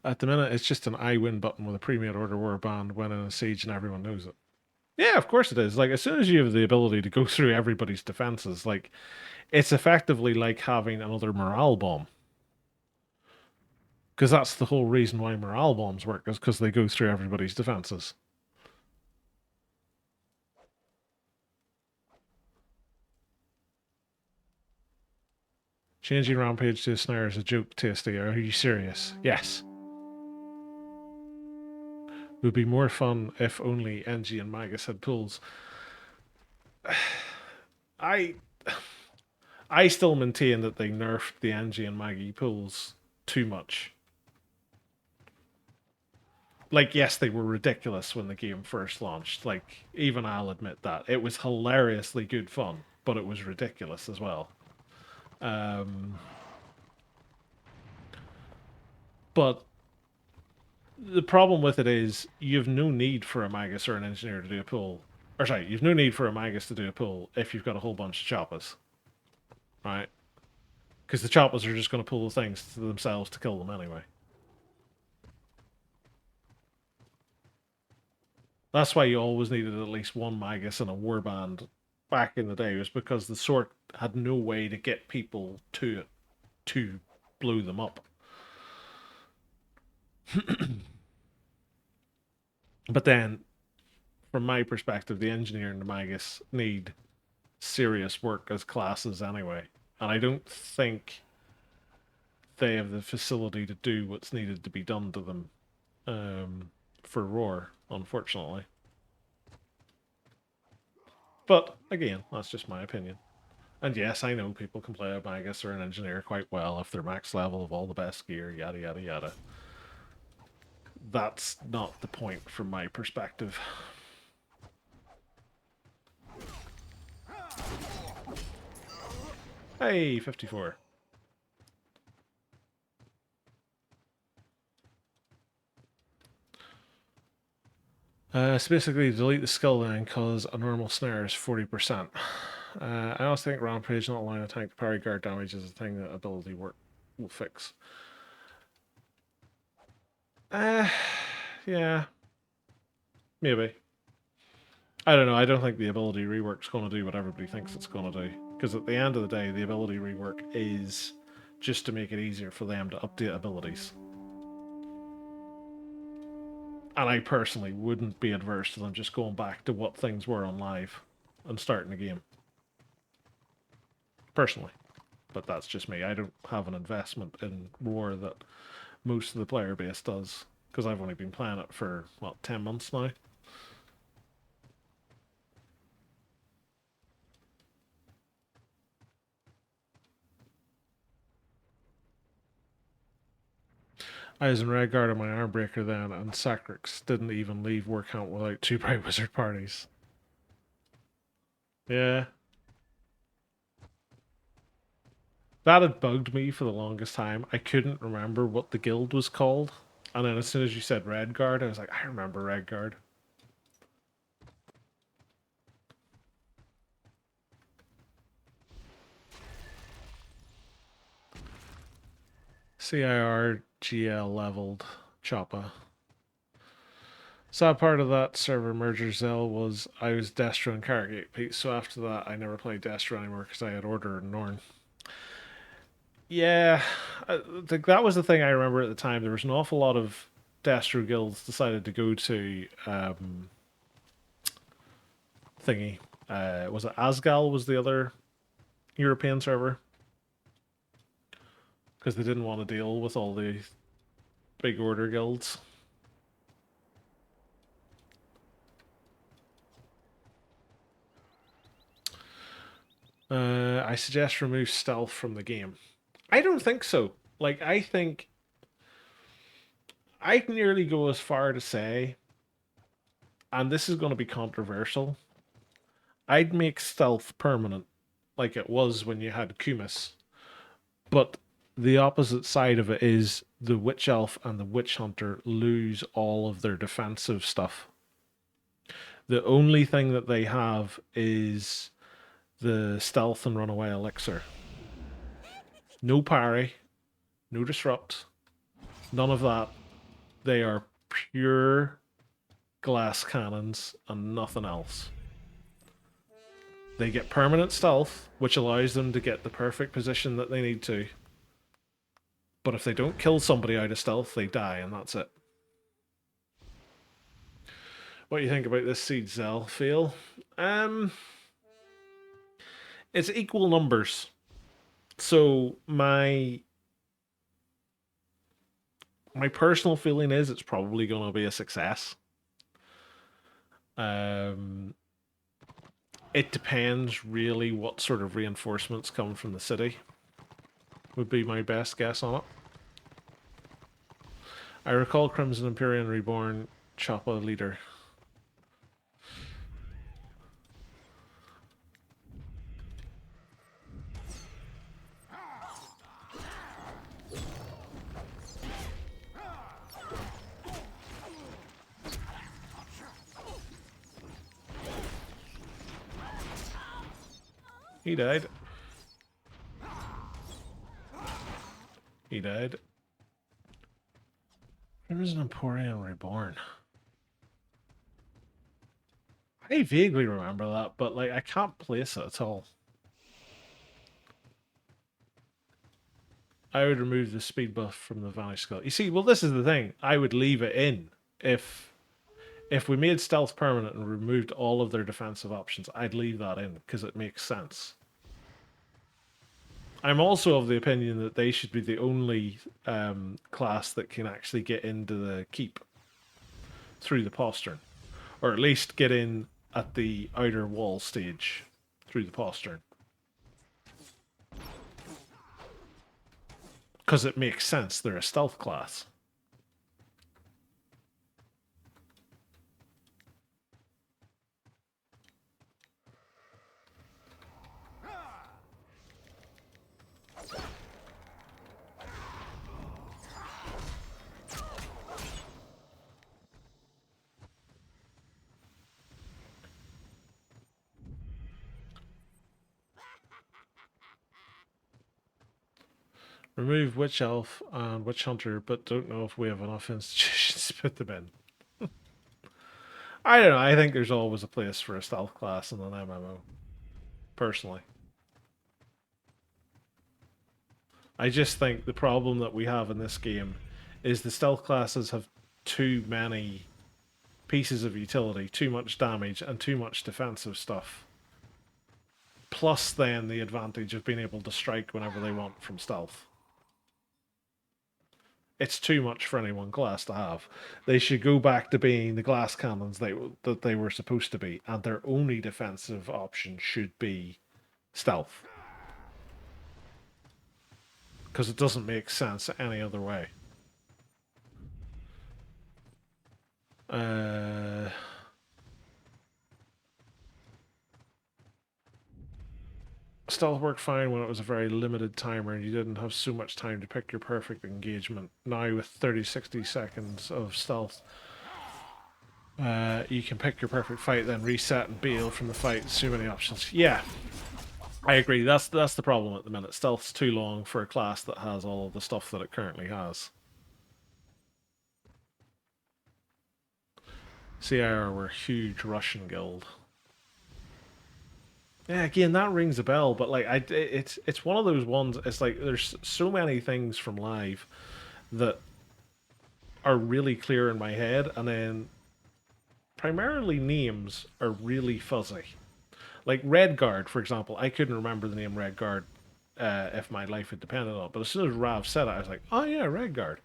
At the minute, it's just an I win button with a pre-made order warband when in a siege and everyone knows it. Yeah, of course it is. Like, as soon as you have the ability to go through everybody's defenses, like, it's effectively like having another morale bomb. Because that's the whole reason why morale bombs work, is because they go through everybody's defenses. Changing Rampage to a snare is a joke, Tasty. Are you serious? Yes. It would be more fun if only NG and Magus had pulls. I still maintain that they nerfed the NG and Maggie pulls too much. Like, yes, they were ridiculous when the game first launched. Like, even I'll admit that. It was hilariously good fun. but it was ridiculous as well. But the problem with it is you've no need for a magus or an engineer to do a pull. Or sorry, you've no need for a magus to do a pull if you've got a whole bunch of choppas. Right? Because the choppas are just going to pull the things to themselves to kill them anyway. That's why you always needed at least one magus and a warband back in the day, was because the sword had no way to get people to it to blow them up. But then, from my perspective, the engineer and the magus need serious work as classes anyway. And I don't think they have the facility to do what's needed to be done to them for Roar, unfortunately. But, again, that's just my opinion. And yes, I know people can play a magus or an engineer quite well if they're max level of all the best gear, yada yada yada. That's not the point from my perspective. Hey, 54. So basically, delete the skill then, because a normal snare is 40%. I also think Rampage not allowing a tank to parry guard damage is a thing that ability work will fix. Yeah. Maybe. I don't know, I don't think the ability rework's going to do what everybody thinks it's going to do. Because at the end of the day, the ability rework is just to make it easier for them to update abilities. And I personally wouldn't be adverse to them just going back to what things were on live and starting the game. Personally. But that's just me. I don't have an investment in Roar that most of the player base does. Because I've only been playing it for, what, 10 months now? I was in Redguard on my Armbreaker then, and Sacrix didn't even leave War Count without 2 Bright Wizard parties. Yeah. That had bugged me for the longest time. I couldn't remember what the guild was called. And then as soon as you said Redguard, I was like, I remember Redguard. CIR GL leveled Choppa. Sad part of that server merger Zell was I was Destro and Carragate piece, so after that I never played Destro anymore because I had Order and Norn. Yeah, I think that was the thing I remember at the time. There was an awful lot of Destro guilds decided to go to thingy. Was it Asgal was the other European server? Because they didn't want to deal with all the big order guilds. I suggest remove stealth from the game. I don't think so. Like, I think I'd nearly go as far to say, and this is going to be controversial, I'd make stealth permanent, like it was when you had Kumis. But the opposite side of it is the Witch Elf and the Witch Hunter lose all of their defensive stuff. The only thing that they have is the stealth and runaway elixir. No parry, no disrupt, none of that. They are pure glass cannons and nothing else. They get permanent stealth, which allows them to get the perfect position that they need to. But if they don't kill somebody out of stealth, they die, and that's it. What do you think about this Siege Zell feel? It's equal numbers. So my personal feeling is it's probably going to be a success. It depends really what sort of reinforcements come from the city. Would be my best guess on it. I recall Crimson Imperium Reborn Choppa leader. He died. He died. There was an Emporium Reborn. I vaguely remember that, but like I can't place it at all. I would remove the speed buff from the Vanish Skull. You see, well, this is the thing. I would leave it in if we made stealth permanent and removed all of their defensive options. I'd leave that in because it makes sense. I'm also of the opinion that they should be the only class that can actually get into the keep through the postern, or at least get in at the outer wall stage through the postern. Because it makes sense, they're a stealth class. Remove Witch Elf and Witch Hunter, but don't know if we have enough institutions to put them in. I don't know, I think there's always a place for a stealth class in an MMO. Personally. I just think the problem that we have in this game is the stealth classes have too many pieces of utility, too much damage, and too much defensive stuff. Plus then the advantage of being able to strike whenever they want from stealth. It's too much for any one class to have. They should go back to being the glass cannons that they were supposed to be, and their only defensive option should be stealth. Because it doesn't make sense any other way. Stealth worked fine when it was a very limited timer and you didn't have so much time to pick your perfect engagement. Now with 30-60 seconds of stealth, you can pick your perfect fight, then reset and bail from the fight. So many options. Yeah, I agree. That's the problem at the minute. Stealth's too long for a class that has all of the stuff that it currently has. CIR were a huge Russian guild. Yeah, again, that rings a bell, but like it's one of those ones. It's like there's so many things from live that are really clear in my head, and then primarily names are really fuzzy. Like Redguard, for example, I couldn't remember the name Redguard if my life had depended on it, but as soon as Rav said it, I was like, oh yeah, Redguard.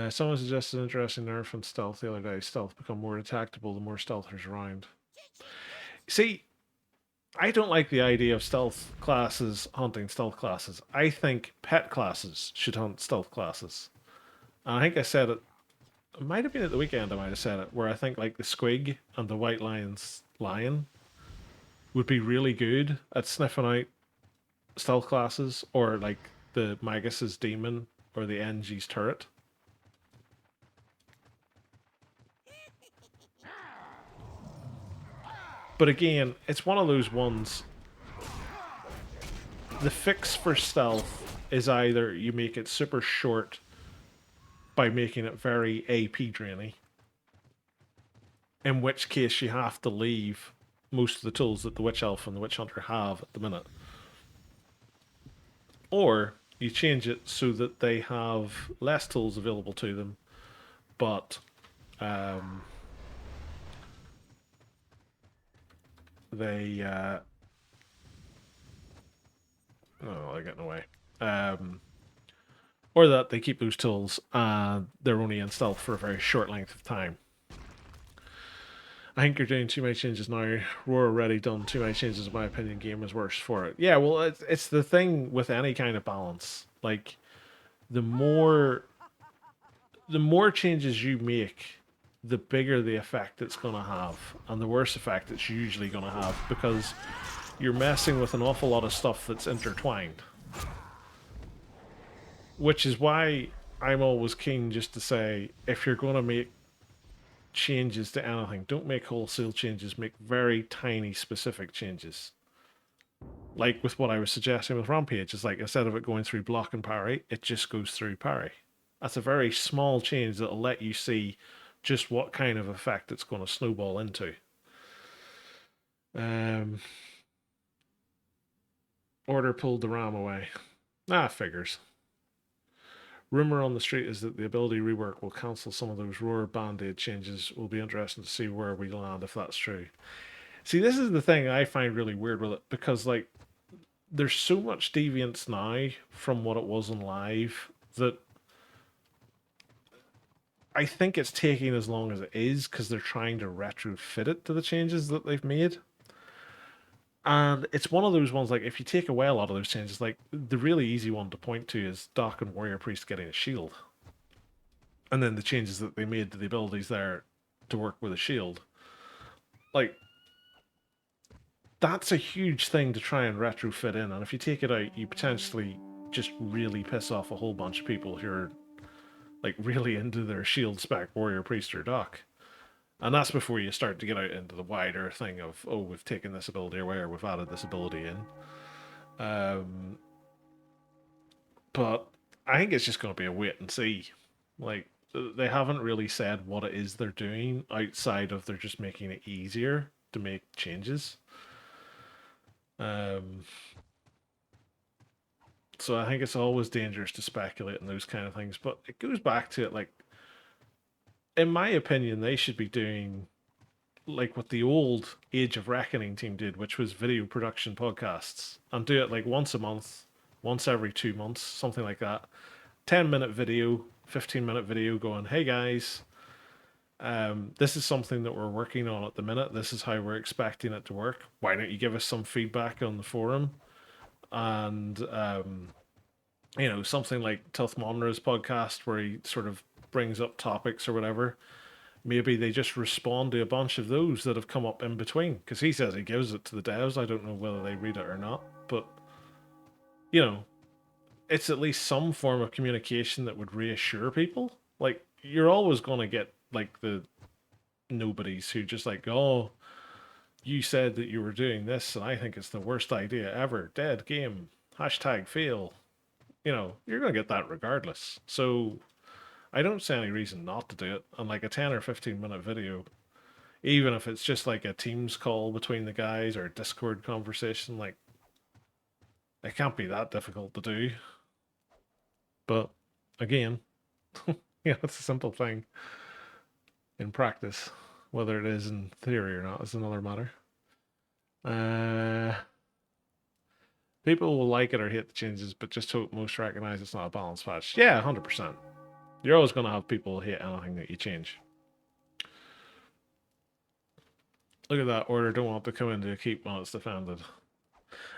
Someone suggested an interesting nerf on stealth the other day. Stealth become more detectable the more stealthers around. See, I don't like the idea of stealth classes hunting stealth classes. I think pet classes should hunt stealth classes. And I think I said it might have been at the weekend I might have said it, where I think like the Squig and the White Lion's Lion would be really good at sniffing out stealth classes, or like the Magus's Demon or the NG's Turret. But again, it's one of those ones. The fix for stealth is either you make it super short by making it very AP drainy, in which case you have to leave most of the tools that the Witch Elf and the Witch Hunter have at the minute. Or you change it so that they have less tools available to them, but they they're getting away. Or that they keep those tools and they're only in stealth for a very short length of time. I think you're doing too many changes now. We're already done too many changes, in my opinion. Game is worse for it. Yeah, well, it's the thing with any kind of balance. Like, the more changes you make, the bigger the effect it's going to have, and the worse effect it's usually going to have, because you're messing with an awful lot of stuff that's intertwined. Which is why I'm always keen just to say, if you're going to make changes to anything. Don't make wholesale changes. Make very tiny, specific changes. Like with what I was suggesting with Rampage, is like instead of it going through block and parry, it just goes through parry. That's a very small change that'll let you see just what kind of effect it's going to snowball into. Order pulled the ram away. Figures. Rumor on the street is that the ability rework will cancel some of those Roar Band-Aid changes. Will be interesting to see where we land if that's true. See, this is the thing I find really weird with it, because like there's so much deviance now from what it was in live that I think it's taking as long as it is because they're trying to retrofit it to the changes that they've made. And it's one of those ones, like, if you take away a lot of those changes, like, the really easy one to point to is Doc and Warrior Priest getting a shield. And then the changes that they made to the abilities there to work with a shield. Like, that's a huge thing to try and retrofit in. And if you take it out, you potentially just really piss off a whole bunch of people who are, like, really into their shield spec Warrior Priest or Doc. And that's before you start to get out into the wider thing of, oh, we've taken this ability away or we've added this ability in. But I think it's just going to be a wait and see. Like, they haven't really said what it is they're doing outside of they're just making it easier to make changes. So I think it's always dangerous to speculate on those kind of things. But it goes back to it, like, in my opinion, they should be doing like what the old Age of Reckoning team did, which was video production podcasts, and do it like once a month, once every 2 months, something like that. 10-minute video, 15-minute video going, hey guys, this is something that we're working on at the minute. This is how we're expecting it to work. Why don't you give us some feedback on the forum? And, something like Tough Monroe's podcast where he sort of brings up topics or whatever. Maybe they just respond to a bunch of those that have come up in between. Because he says he gives it to the devs. I don't know whether they read it or not. But, it's at least some form of communication that would reassure people. Like, you're always going to get, like, the nobodies who just like, oh, you said that you were doing this, and I think it's the worst idea ever. Dead game. Hashtag fail. You're going to get that regardless. So I don't see any reason not to do it. And like a 10 or 15-minute video, even if it's just like a Teams call between the guys or a Discord conversation, like, it can't be that difficult to do. But again, it's a simple thing. In practice, whether it is in theory or not is another matter. People will like it or hate the changes, but just hope most recognize it's not a balanced patch. Yeah, 100%. You're always going to have people hate anything that you change. Look at that order. Don't want to come into a keep when it's defended.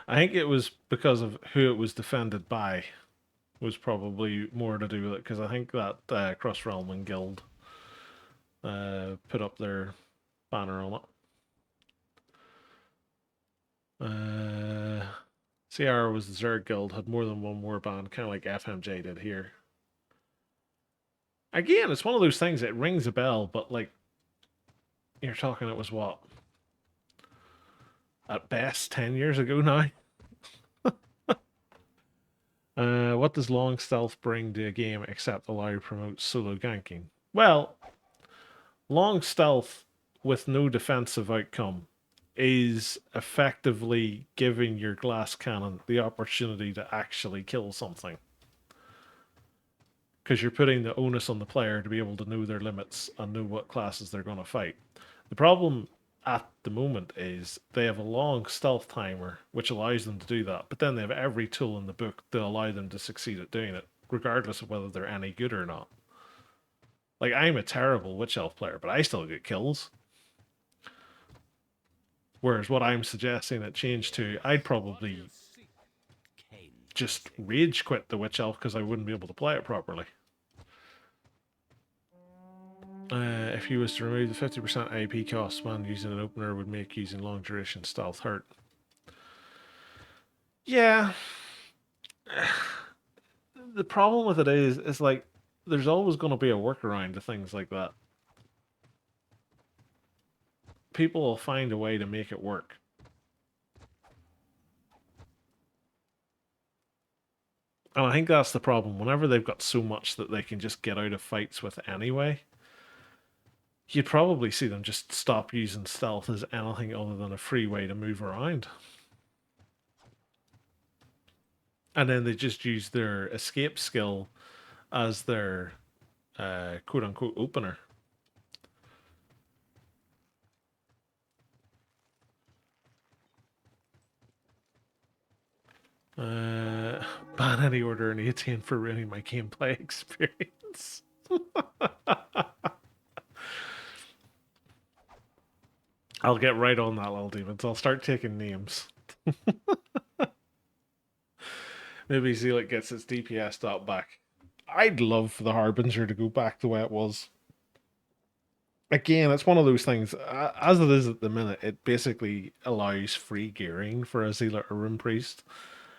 I think it was because of who it was defended by was probably more to do with it, because I think that Cross Realm and Guild put up their banner on it. CR was the Zerg Guild, had more than one warband, kind of like FMJ did here. Again, it's one of those things that rings a bell, but like, you're talking it was what? At best, 10 years ago now. What does long stealth bring to a game except allow you promote solo ganking? Well, long stealth with no defensive outcome is effectively giving your glass cannon the opportunity to actually kill something. Because you're putting the onus on the player to be able to know their limits and know what classes they're going to fight. The problem at the moment is they have a long stealth timer, which allows them to do that, but then they have every tool in the book that allow them to succeed at doing it, regardless of whether they're any good or not. Like, I'm a terrible Witch Elf player, but I still get kills. Whereas what I'm suggesting it change to, I'd probably just rage quit the Witch Elf because I wouldn't be able to play it properly. If you was to remove the 50% AP cost when using an opener would make using long duration stealth hurt. Yeah. The problem with it is like, there's always going to be a workaround to things like that. people will find a way to make it work. And I think that's the problem. Whenever they've got so much that they can just get out of fights with anyway, you'd probably see them just stop using stealth as anything other than a free way to move around. And then they just use their escape skill as their quote-unquote opener. Ban any order in 18 for ruining my gameplay experience. I'll get right on that, little demons. I'll start taking names. Maybe Zealot gets its DPS dot back. I'd love for the Harbinger to go back the way it was. Again, it's one of those things, as it is at the minute, it basically allows free gearing for a Zealot or Rune Priest,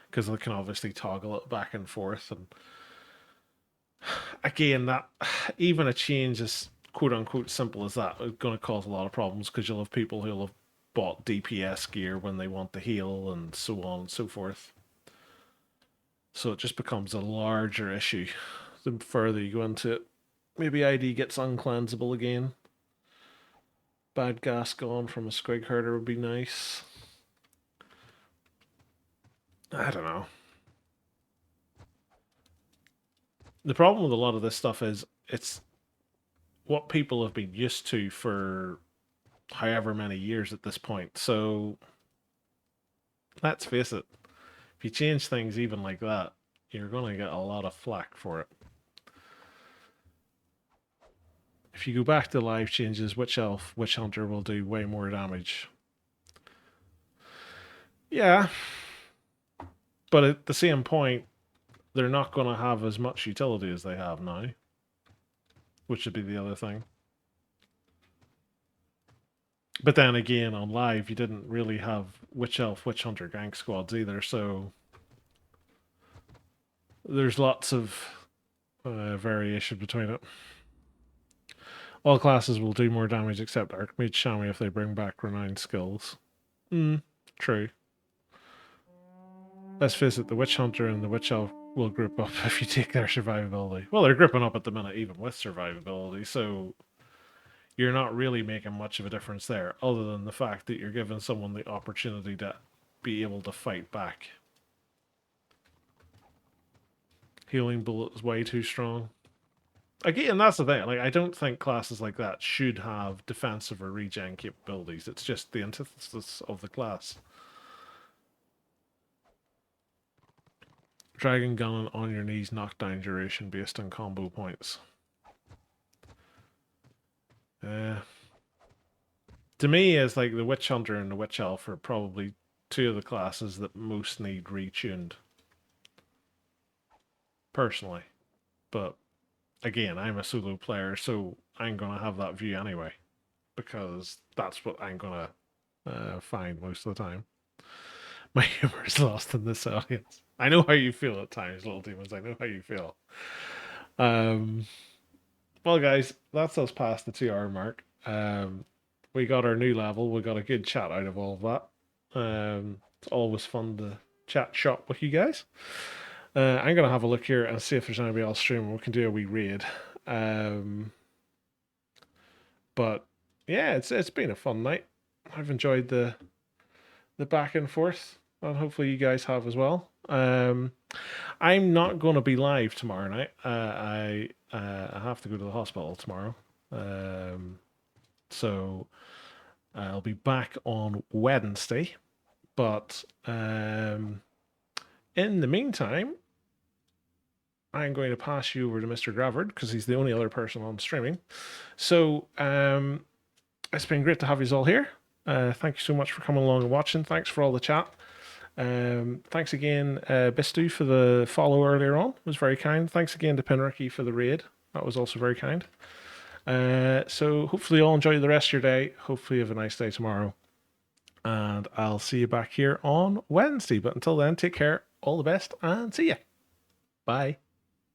because they can obviously toggle it back and forth. And again, that even a change as quote unquote simple as that is going to cause a lot of problems, because you'll have people who'll have bought DPS gear when they want to heal and so on and so forth. So it just becomes a larger issue the further you go into it. Maybe ID gets uncleansable again. Bad gas gone from a Squig Herder would be nice. I don't know. The problem with a lot of this stuff is it's what people have been used to for however many years at this point. So let's face it, if you change things even like that, you're going to get a lot of flack for it. If you go back to live changes, Witch Elf, Witch Hunter will do way more damage. Yeah. But at the same point, they're not going to have as much utility as they have now. Which would be the other thing. But then again, on live, you didn't really have Witch Elf, Witch Hunter gank squads either, so there's lots of variation between it. All classes will do more damage except Archmage Shami if they bring back renowned skills. True. Let's face it, the Witch Hunter and the Witch Elf will group up if you take their survivability. Well, they're gripping up at the minute even with survivability, so you're not really making much of a difference there, other than the fact that you're giving someone the opportunity to be able to fight back. Healing Bullet is way too strong. Again, that's the thing. Like, I don't think classes like that should have defensive or regen capabilities. It's just the antithesis of the class. Dragon Gun on your knees knockdown duration based on combo points. To me, it's like the Witch Hunter and the Witch Elf are probably two of the classes that most need retuned. Personally. But again, I'm a solo player, so I'm going to have that view anyway. Because that's what I'm going to find most of the time. My humor is lost in this audience. I know how you feel at times, little demons. I know how you feel. Well, guys, that's us past the 2-hour mark. We got our new level. We got a good chat out of all of that. It's always fun to chat shop with you guys. I'm going to have a look here and see if there's anybody else streaming. We can do a wee raid. But yeah, it's been a fun night. I've enjoyed the back and forth, and hopefully you guys have as well. I'm not going to be live tomorrow night. I have to go to the hospital tomorrow. So I'll be back on Wednesday. But in the meantime, I'm going to pass you over to Mr. Gravard because he's the only other person on streaming. So it's been great to have you all here. Thank you so much for coming along and watching. Thanks for all the chat. Thanks again, Bistu, for the follow earlier on. It was very kind. Thanks again to Pinricky for the raid. That was also very kind. So hopefully you all enjoy the rest of your day. Hopefully you have a nice day tomorrow. And I'll see you back here on Wednesday. But until then, take care. All the best and see ya. Bye.